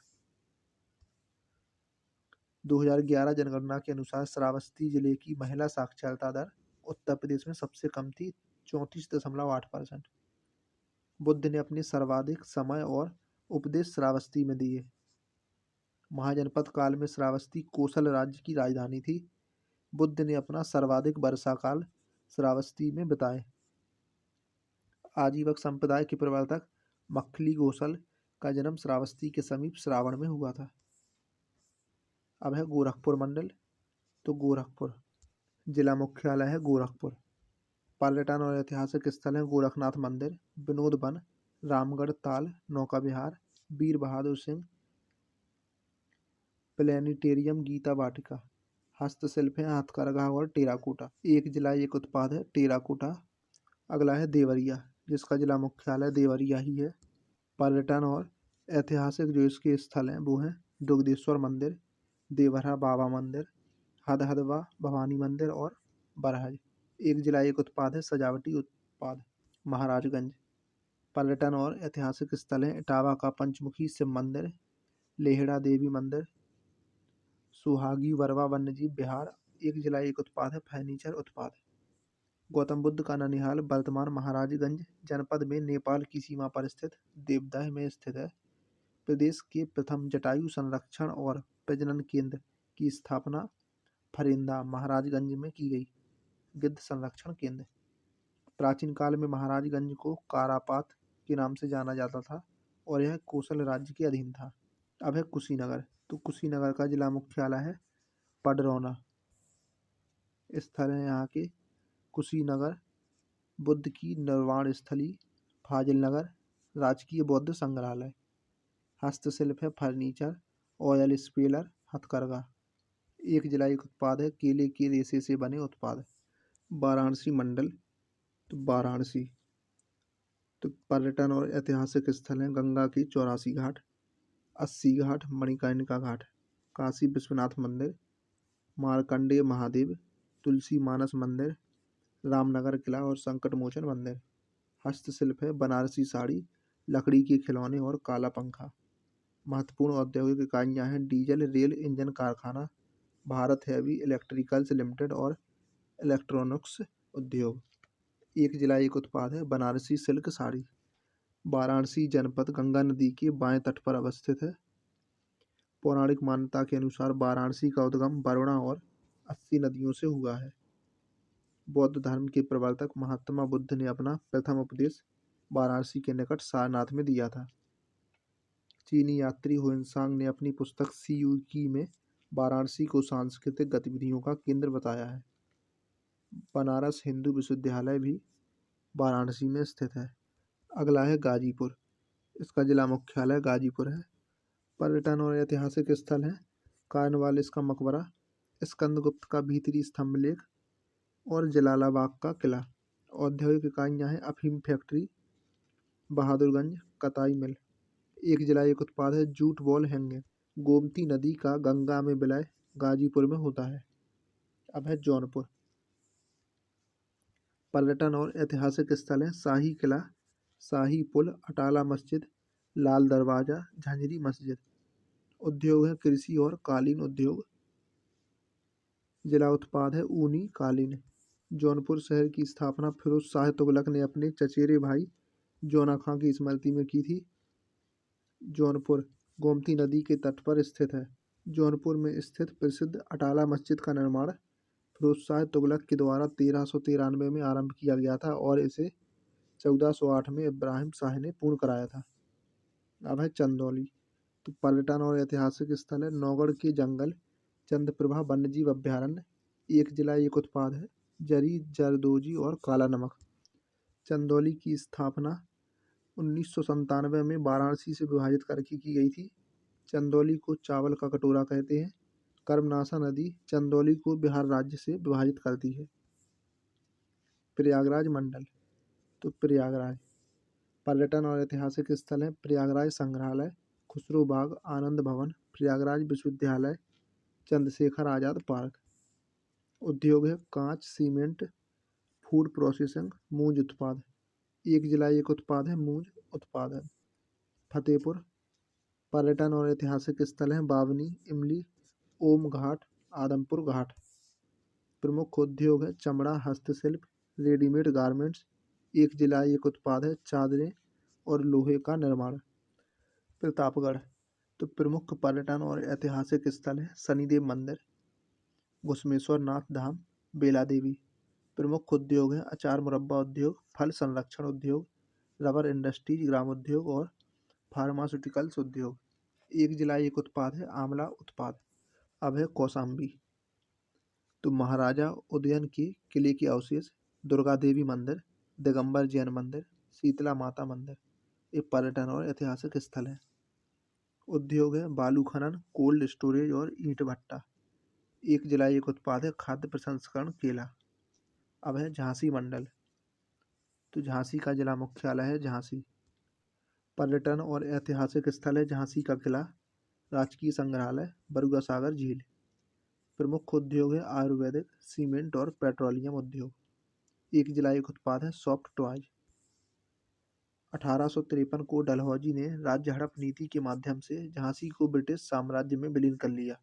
Speaker 1: 2011 जनगणना के अनुसार श्रावस्ती जिले की महिला साक्षरता दर उत्तर प्रदेश में सबसे कम थी, 34.8%। बुद्ध ने अपने सर्वाधिक समय और उपदेश श्रावस्ती में दिए। महाजनपद काल में श्रावस्ती कोसल राज्य की राजधानी थी। बुद्ध ने अपना सर्वाधिक वर्षा काल श्रावस्ती में बिताए। आजीवक संप्रदाय के प्रवर्तक मक्खली गोसल का जन्म श्रावस्ती के समीप श्रावण में हुआ था। अब है गोरखपुर मंडल, तो गोरखपुर जिला मुख्यालय है गोरखपुर। पर्यटन और ऐतिहासिक स्थल है गोरखनाथ मंदिर, विनोद वन, रामगढ़ ताल, नौका विहार, वीर बहादुर सिंह प्लेनेटेरियम, गीता वाटिका। हस्तशिल्प है हथकरघा और टेराकोटा। एक जिला एक उत्पाद है टेराकोटा। अगला है देवरिया, जिसका जिला मुख्यालय देवरिया ही है। पर्यटन और ऐतिहासिक जो इसके स्थल हैं वो हैं दुग्धेश्वर मंदिर, देवहरा बाबा मंदिर, हदहदवा भवानी मंदिर और बरहज। एक जिला एक उत्पाद है सजावटी उत्पाद। महाराजगंज, पर्यटन और ऐतिहासिक स्थल है इटावा का पंचमुखी शिव मंदिर, लेहड़ा देवी मंदिर, सुहागी वरवा वन्यजीव विहार। एक जिला एक उत्पाद है फर्नीचर उत्पाद। गौतम बुद्ध का ननिहाल वर्तमान महाराजगंज जनपद में नेपाल की सीमा पर स्थित देवदह में स्थित है। प्रदेश के प्रथम जटायु संरक्षण और प्रजनन केंद्र की स्थापना फरेंदा महाराजगंज में की गई। गिद्ध संरक्षण केंद्र। प्राचीन काल में महाराजगंज को कारापात के नाम से जाना जाता था और यह कोसल राज्य के अधीन था। अब है कुशीनगर, तो कुशीनगर का जिला मुख्यालय है पडरौना। स्थल है यहाँ के कुशीनगर, बुद्ध की निर्वाण स्थली, फाजिल नगर, राजकीय बौद्ध संग्रहालय। हस्तशिल्प है फर्नीचर, ऑयल स्पेलर, हथकरघा। एक जिला एक उत्पाद है केले के रेशे से बने उत्पाद। वाराणसी मंडल, तो वाराणसी, तो पर्यटन और ऐतिहासिक स्थल हैं गंगा की 84 घाट, अस्सी घाट, मणिकर्णिका घाट, काशी विश्वनाथ मंदिर, मार्कंडेय महादेव, तुलसी मानस मंदिर, रामनगर किला और संकट मोचन मंदिर। हस्तशिल्प है बनारसी साड़ी, लकड़ी के खिलौने और काला पंखा। महत्वपूर्ण औद्योगिक इकाइयां हैं डीजल रेल इंजन कारखाना, भारत हैवी इलेक्ट्रिकल्स लिमिटेड और इलेक्ट्रॉनिक्स उद्योग। एक जिला एक उत्पाद है बनारसी सिल्क साड़ी। वाराणसी जनपद गंगा नदी के बाएं तट पर अवस्थित है। पौराणिक मान्यता के अनुसार वाराणसी का उद्गम वरुणा और 80 नदियों से हुआ है। बौद्ध धर्म के प्रवर्तक महात्मा बुद्ध ने अपना प्रथम उपदेश वाराणसी के निकट सारनाथ में दिया था। चीनी यात्री हुएनसांग ने अपनी पुस्तक सी यू की में वाराणसी को सांस्कृतिक गतिविधियों का केंद्र बताया है। बनारस हिंदू विश्वविद्यालय भी वाराणसी में स्थित है। अगला है गाजीपुर। इसका जिला मुख्यालय गाजीपुर है। पर्यटन और ऐतिहासिक स्थल है कार्नवालिस का मकबरा, स्कंदगुप्त का भीतरी स्तंभ लेख और जलालाबाग का किला। औद्योगिक इकाइयाँ हैं अफीम फैक्ट्री, बहादुरगंज कताई मिल। एक जिला एक उत्पाद है जूट वॉल हैंगिंग। गोमती नदी का गंगा में विलय गाजीपुर में होता है। अब है जौनपुर। पर्यटन और ऐतिहासिक स्थल हैं शाही किला, शाही पुल, अटाला मस्जिद, लाल दरवाजा, झंझरी मस्जिद। उद्योग है कृषि और कालीन उद्योग। जिला उत्पाद है ऊनी कालीन। जौनपुर शहर की स्थापना फिरोज शाह तुगलक ने अपने चचेरे भाई जौना खां की स्मृति में की थी। जौनपुर गोमती नदी के तट पर स्थित है। जौनपुर में स्थित प्रसिद्ध अटाला मस्जिद का निर्माण फिरोज शाह तुगलक के द्वारा 1393 में आरंभ किया गया था और इसे 1408 में इब्राहिम शाह ने पूर्ण कराया था। अब है चंदौली। तो पर्यटन और ऐतिहासिक स्थल है नौगढ़ के जंगल, चंद्रप्रभा वन्यजीव अभ्यारण्य। एक जिला एक उत्पाद है जरी, जरदोजी और काला नमक। चंदौली की स्थापना 1997 में वाराणसी से विभाजित करके की गई थी। चंदौली को चावल का कटोरा कहते हैं। कर्मनाशा नदी चंदौली को बिहार राज्य से विभाजित करती है। प्रयागराज मंडल। तो प्रयागराज पर्यटन और ऐतिहासिक स्थल है प्रयागराज संग्रहालय, खुसरो बाग, आनंद भवन, प्रयागराज विश्वविद्यालय, चंद्रशेखर आजाद पार्क। उद्योग है कांच, सीमेंट, फूड प्रोसेसिंग, मूंज उत्पाद। एक जिला एक उत्पाद है मूंज उत्पादन। फतेहपुर। पर्यटन और ऐतिहासिक स्थल हैं बावनी, इमली, ओम घाट, आदमपुर घाट। प्रमुख उद्योग है चमड़ा, हस्तशिल्प, रेडीमेड गारमेंट्स। एक जिला एक उत्पाद है चादरें और लोहे का निर्माण। प्रतापगढ़। तो प्रमुख पर्यटन और ऐतिहासिक स्थल है शनिदेव मंदिर, घुसमेश्वर नाथ धाम, बेला देवी। प्रमुख उद्योग है अचार मुरब्बा उद्योग, फल संरक्षण उद्योग, रबर इंडस्ट्रीज, ग्राम उद्योग और फार्मास्यूटिकल्स उद्योग। एक जिला एक उत्पाद है आंवला उत्पाद। अब है कौशाम्बी। तो महाराजा उदयन के किले के अवशेष, दुर्गा देवी मंदिर, दिगंबर जैन मंदिर, शीतला माता मंदिर। ये पर्यटन और ऐतिहासिक स्थल है। उद्योग है बालू खनन, कोल्ड स्टोरेज और ईंट भट्टा। एक जिला एक उत्पाद है खाद्य प्रसंस्करण केला। अब है झांसी मंडल। तो झांसी का जिला मुख्यालय है झांसी। पर्यटन और ऐतिहासिक स्थल है झांसी का किला, राजकीय संग्रहालय, बरुआ सागर झील। प्रमुख उद्योग है आयुर्वेदिक, सीमेंट और पेट्रोलियम उद्योग। एक जिला एक उत्पाद है सॉफ्ट टॉयज। 1853 को डलहौजी ने राज्य हड़प नीति के माध्यम से झांसी को ब्रिटिश साम्राज्य में विलीन कर लिया।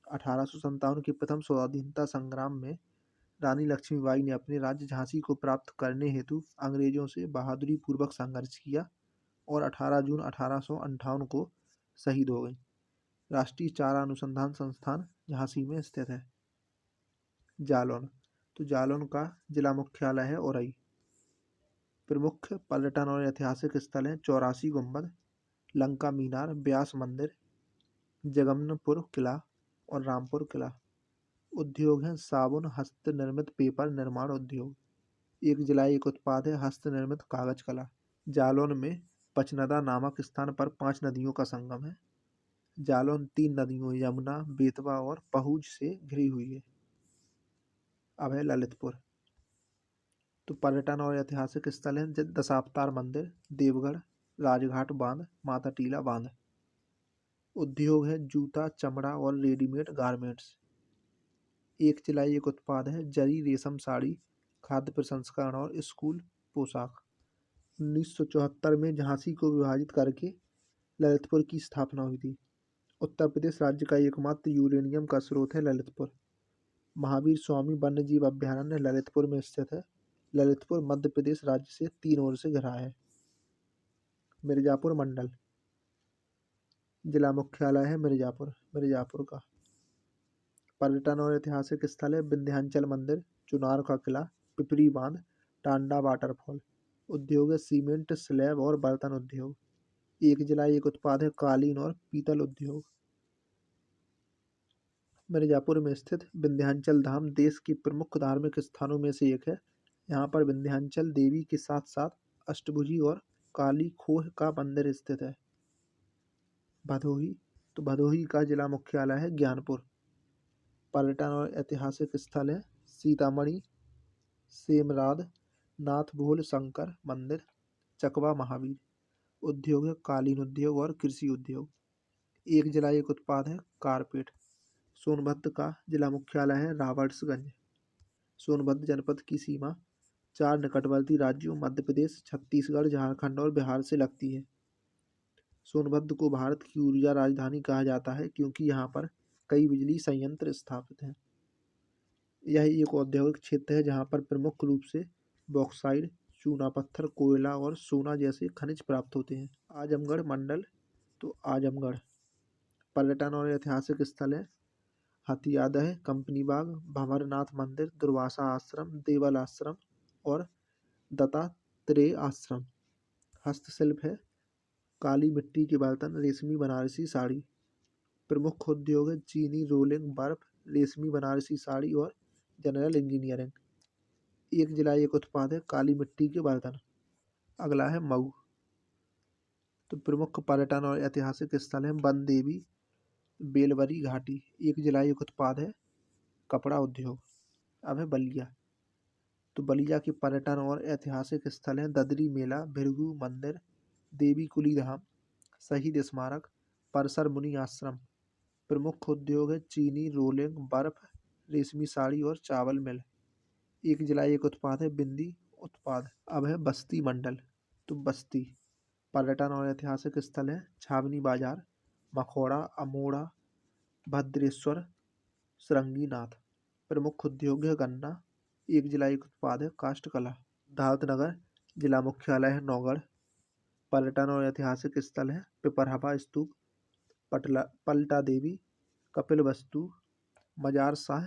Speaker 1: 1857 के प्रथम स्वाधीनता संग्राम में रानी लक्ष्मीबाई ने अपने राज्य झांसी को प्राप्त करने हेतु अंग्रेजों से बहादुरी पूर्वक संघर्ष किया और 18 जून 1858 को शहीद हो गई। राष्ट्रीय चारा अनुसंधान संस्थान झांसी में स्थित है। जालौन। तो जालौन का जिला मुख्यालय है औरई। प्रमुख पर्यटन और ऐतिहासिक स्थल हैं चौरासी गुम्बद, लंका मीनार, ब्यास मंदिर, जगन्नपुर किला और रामपुर किला। उद्योग हैं साबुन, हस्त निर्मित पेपर निर्माण उद्योग। एक जिला एक उत्पाद है हस्त निर्मित कागज कला। जालौन में पचनदा नामक स्थान पर 5 नदियों का संगम है। जालौन 3 नदियों यमुना, बेतवा और पहुज से घिरी हुई है। अब है ललितपुर। तो पर्यटन और ऐतिहासिक स्थल हैं दशावतार मंदिर, देवगढ़, राजघाट बांध, माता टीला बांध। उद्योग है जूता, चमड़ा और रेडीमेड गारमेंट्स। एक सिलाई एक उत्पाद है जरी, रेशम, साड़ी, खाद्य प्रसंस्करण और स्कूल पोशाक। 1974 में झांसी को विभाजित करके ललितपुर की स्थापना हुई थी। उत्तर प्रदेश राज्य का एकमात्र यूरेनियम का स्रोत है ललितपुर। महावीर स्वामी वन्यजीव अभयारण्य ललितपुर में स्थित है। ललितपुर मध्य प्रदेश राज्य से 3 ओर से घिरा है। मिर्जापुर मंडल, जिला मुख्यालय है मिर्जापुर, मिर्जापुर का। पर्यटन और ऐतिहासिक स्थल है विंध्याचल मंदिर, चुनार का किला, पिपरी बांध, टांडा वाटरफॉल। उद्योग है सीमेंट, स्लैब और बर्तन उद्योग। एक जिला एक उत्पाद है कालीन और पीतल उद्योग। मिर्जापुर में स्थित विंध्याचल धाम देश के प्रमुख धार्मिक स्थानों में से एक है। यहाँ पर विंध्याचल देवी के साथ साथ अष्टभुजी और काली खोह का मंदिर स्थित है। भदोही, तो भदोही का जिला मुख्यालय है ज्ञानपुर। पर्यटन और ऐतिहासिक स्थल है सीतामढ़ी, सेमराद, नाथ भोल शंकर मंदिर, चकवा महावीर। उद्योग है कालीन उद्योग और कृषि उद्योग। एक जिला एक उत्पाद है कारपेट। सोनभद्र का जिला मुख्यालय है राबर्ट्सगंज। सोनभद्र जनपद की सीमा 4 निकटवर्ती राज्यों मध्य प्रदेश, छत्तीसगढ़, झारखंड और बिहार से लगती है। सोनभद्र को भारत की ऊर्जा राजधानी कहा जाता है क्योंकि यहाँ पर कई बिजली संयंत्र स्थापित हैं। यह एक औद्योगिक क्षेत्र है जहाँ पर प्रमुख रूप से बॉक्साइट, चूना पत्थर, कोयला और सोना जैसे खनिज प्राप्त होते हैं। आजमगढ़ मंडल, तो आजमगढ़ पर्यटन और ऐतिहासिक स्थल है हथियादह, कंपनी बाग, भंवरनाथ मंदिर, दुर्वासा आश्रम, देवल आश्रम और दत्तात्रेय आश्रम। हस्तशिल्प है काली मिट्टी के बर्तन, रेशमी बनारसी साड़ी। प्रमुख उद्योग है चीनी, रोलिंग, बर्फ, रेशमी बनारसी साड़ी और जनरल इंजीनियरिंग। एक जिला एक उत्पाद है काली मिट्टी के बर्तन। अगला है मऊ। तो प्रमुख पर्यटन और ऐतिहासिक स्थल है वन देवी, बेलवरी घाटी। एक जिला एक उत्पाद है कपड़ा उद्योग। अब है बलिया। तो बलिया के पर्यटन और ऐतिहासिक स्थल हैं ददरी मेला, भृगु मंदिर, देवी कुली धाम, शहीद स्मारक, परसर मुनि आश्रम। प्रमुख उद्योग है चीनी, रोलिंग, बर्फ, रेशमी साड़ी और चावल मिल। एक जिला एक उत्पाद है बिंदी उत्पाद। अब है बस्ती मंडल। तो बस्ती पर्यटन और ऐतिहासिक स्थल है छावनी बाजार, मखौड़ा, अमोड़ा, भद्रेश्वर, श्रृंगीनाथ। प्रमुख उद्योग है गन्ना। एक जिला एक उत्पाद है काष्ठ कला। सिद्धार्थनगर जिला मुख्यालय है नौगढ़। पर्यटन और ऐतिहासिक स्थल है पिपरहवा स्तूप, पलटा देवी, कपिल वस्तु, मजार शाह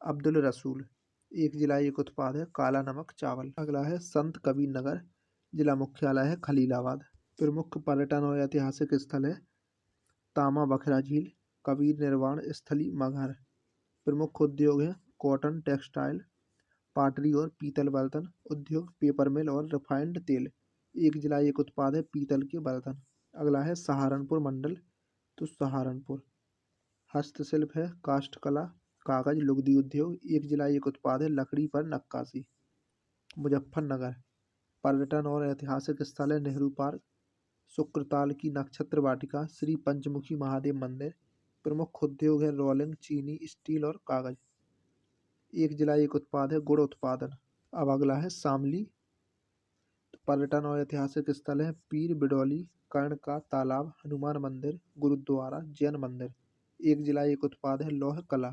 Speaker 1: अब्दुल रसूल। एक जिला एक उत्पाद है काला नमक चावल। अगला है संत कबीर नगर, जिला मुख्यालय है खलीलाबाद। प्रमुख पर्यटन और ऐतिहासिक स्थल है तामा बखरा झील, कबीर निर्वाण स्थली मगहर। प्रमुख उद्योग है कॉटन, टेक्सटाइल, पाटरी और पीतल बर्तन उद्योग, पेपर मिल और रिफाइंड तेल। एक जिला एक उत्पाद है पीतल के बर्तन। अगला है सहारनपुर मंडल। तो सहारनपुर हस्तशिल्प है काष्ठ कला, कागज, लुगदी उद्योग। एक जिला एक उत्पाद है लकड़ी पर नक्काशी। मुजफ्फरनगर पर्यटन और ऐतिहासिक स्थल है नेहरू पार्क, शुक्रताल की नक्षत्र वाटिका, श्री पंचमुखी महादेव मंदिर। प्रमुख उद्योग है रोलिंग, चीनी, स्टील और कागज। एक जिला एक उत्पाद है गुड़ उत्पादन। अब अगला है शामली। तो पर्यटन और ऐतिहासिक स्थल है पीर बिडौली, कर्ण का तालाब, हनुमान मंदिर, गुरुद्वारा, जैन मंदिर। एक जिला एक उत्पाद है लौह कला।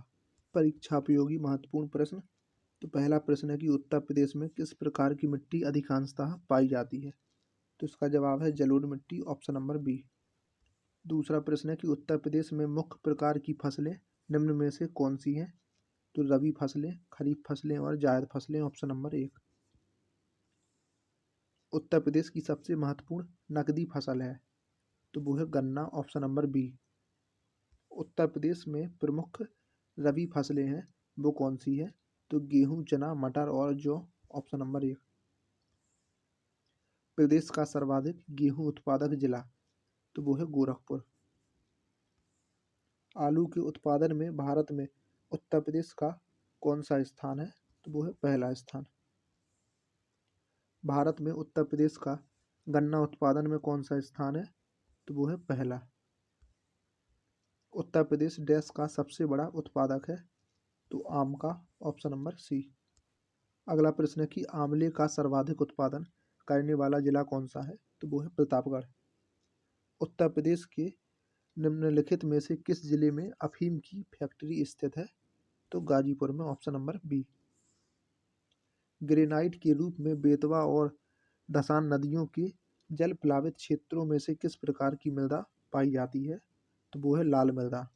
Speaker 1: परीक्षापयोगी महत्वपूर्ण प्रश्न। तो पहला प्रश्न है कि उत्तर प्रदेश में किस प्रकार की मिट्टी अधिकांशतः पाई जाती है। तो इसका जवाब है जलोढ़ मिट्टी, ऑप्शन नंबर बी। दूसरा प्रश्न है कि उत्तर प्रदेश में मुख्य प्रकार की फसलें निम्न में से कौन सी हैं। तो रबी फसलें, खरीफ फसलें और जायद फसलें, ऑप्शन नंबर 1। उत्तर प्रदेश की सबसे महत्वपूर्ण नकदी फसल है तो वो है गन्ना, option number B. Uttar Pradesh में प्रमुख रबी फसलें हैं वो कौन सी है। तो गेहूं, चना, मटर और जौ, ऑप्शन नंबर 1। प्रदेश का सर्वाधिक गेहूं उत्पादक जिला तो वो है गोरखपुर। आलू के उत्पादन में भारत में उत्तर प्रदेश का कौन सा स्थान है। तो वो है पहला स्थान। भारत में उत्तर प्रदेश का गन्ना उत्पादन में कौन सा स्थान है। तो वो है पहला। उत्तर प्रदेश देश का सबसे बड़ा उत्पादक है, तो आम का ऑप्शन नंबर सी। अगला प्रश्न है कि आंवले का सर्वाधिक उत्पादन करने वाला जिला कौन सा है, तो वो है प्रतापगढ़। उत्तर प्रदेश के निम्नलिखित में से किस जिले में अफीम की फैक्ट्री स्थित है, तो गाजीपुर में, ऑप्शन नंबर बी। ग्रेनाइट के रूप में बेतवा और धसान नदियों के जल प्लावित क्षेत्रों में से किस प्रकार की मृदा पाई जाती है, तो वो है लाल मृदा।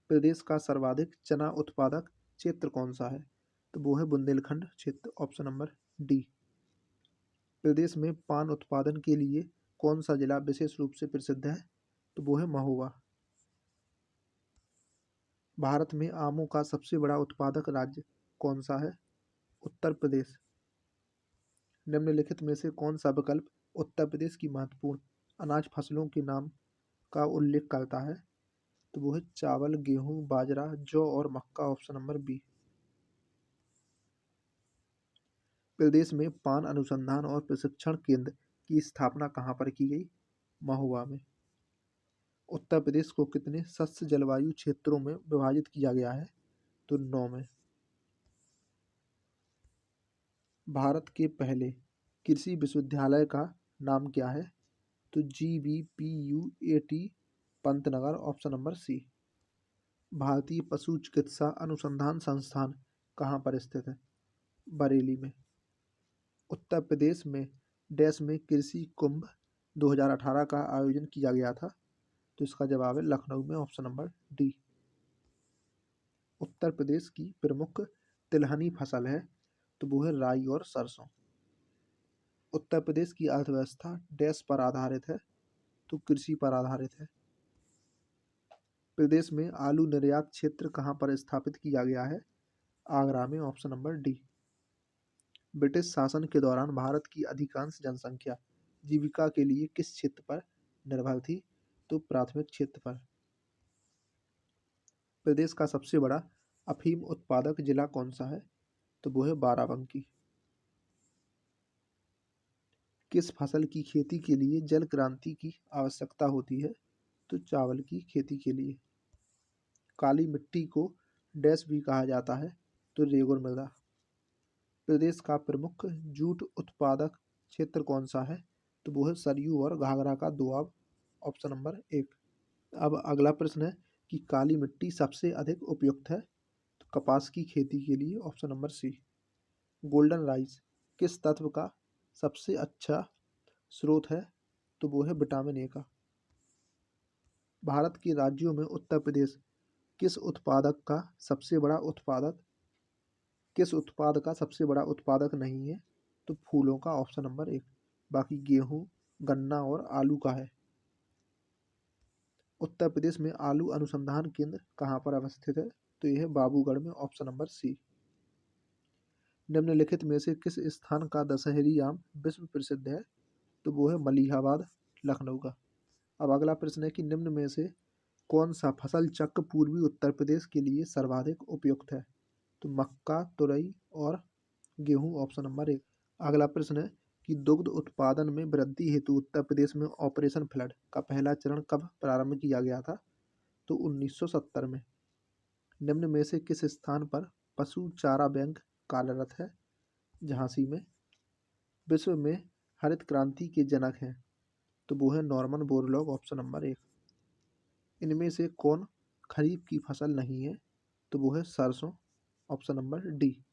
Speaker 1: प्रदेश का सर्वाधिक चना उत्पादक क्षेत्र कौन सा है, तो वो है बुंदेलखंड क्षेत्र, ऑप्शन नंबर डी। प्रदेश में पान उत्पादन के लिए कौन सा जिला विशेष रूप से प्रसिद्ध है, तो वो है महोबा। भारत में आमों का सबसे बड़ा उत्पादक राज्य कौन सा है, उत्तर प्रदेश। निम्नलिखित में से कौन सा विकल्प उत्तर प्रदेश की महत्वपूर्ण अनाज फसलों के नाम का उल्लेख करता है, तो वो है चावल, गेहूं, बाजरा, जौ और मक्का, ऑप्शन नंबर बी। प्रदेश में पान अनुसंधान और प्रशिक्षण केंद्र की स्थापना कहाँ पर की गई, महोबा में। उत्तर प्रदेश को कितने शस्य जलवायु क्षेत्रों में विभाजित किया गया है, तो 9 में। भारत के पहले कृषि विश्वविद्यालय का नाम क्या है, तो GVPUAT Pantnagar, option number C. भारतीय पशु चिकित्सा अनुसंधान संस्थान कहाँ पर स्थित है, बरेली में। उत्तर प्रदेश में डैश में कृषि कुंभ 2018 का आयोजन किया गया था, तो इसका जवाब है लखनऊ में, option number D. Uttar Pradesh की प्रमुख तिलहनी फसल है, तो वो है राई और सरसों। उत्तर प्रदेश की अर्थव्यवस्था डैश पर आधारित है, तो कृषि पर आधारित है। प्रदेश में आलू निर्यात क्षेत्र कहाँ पर स्थापित किया गया है, आगरा में, ऑप्शन नंबर डी। ब्रिटिश शासन के दौरान भारत की अधिकांश जनसंख्या जीविका के लिए किस क्षेत्र पर निर्भर थी, तो प्राथमिक क्षेत्र पर। प्रदेश का सबसे बड़ा अफीम उत्पादक जिला कौन सा है, तो वो है बाराबंकी। किस फसल की खेती के लिए जल क्रांति की आवश्यकता होती है, तो चावल की खेती के लिए। काली मिट्टी को डैश भी कहा जाता है, तो रेगुर मृदा। प्रदेश का प्रमुख जूट उत्पादक क्षेत्र कौन सा है, तो वो है सरयू और घाघरा का दोआब, ऑप्शन नंबर एक। अब अगला प्रश्न है कि काली मिट्टी सबसे अधिक उपयुक्त है, तो कपास की खेती के लिए, option number C. Golden rice किस तत्व का सबसे अच्छा स्रोत है, तो वो है विटामिन ए का। भारत के राज्यों में उत्तर प्रदेश किस उत्पादक का सबसे बड़ा उत्पादक किस उत्पाद का सबसे बड़ा उत्पादक नहीं है, तो फूलों का, ऑप्शन नंबर एक। बाकी गेहूं, गन्ना और आलू का है। उत्तर प्रदेश में आलू अनुसंधान केंद्र कहाँ पर अवस्थित है, तो यह है बाबूगढ़ में, ऑप्शन नंबर सी। निम्नलिखित में से किस स्थान का दशहरी आम विश्व प्रसिद्ध है, तो वो है मलिहाबाद, लखनऊ का। अब अगला प्रश्न है कि निम्न में से कौन सा फसल चक्र पूर्वी उत्तर प्रदेश के लिए सर्वाधिक उपयुक्त है, तो मक्का, तुरई और गेहूं, ऑप्शन नंबर एक। अगला प्रश्न है कि दुग्ध उत्पादन में वृद्धि हेतु उत्तर प्रदेश में ऑपरेशन फ्लड का पहला चरण कब प्रारंभ किया गया था, तो 1970 में। निम्न में से किस स्थान पर पशु चारा बैंक कार्यरत है, झांसी में। विश्व में हरित क्रांति के जनक हैं, तो वो है नॉर्मन बोरलॉग, ऑप्शन नंबर एक। इनमें से कौन खरीफ की फसल नहीं है, तो वो है सरसों, ऑप्शन नंबर डी।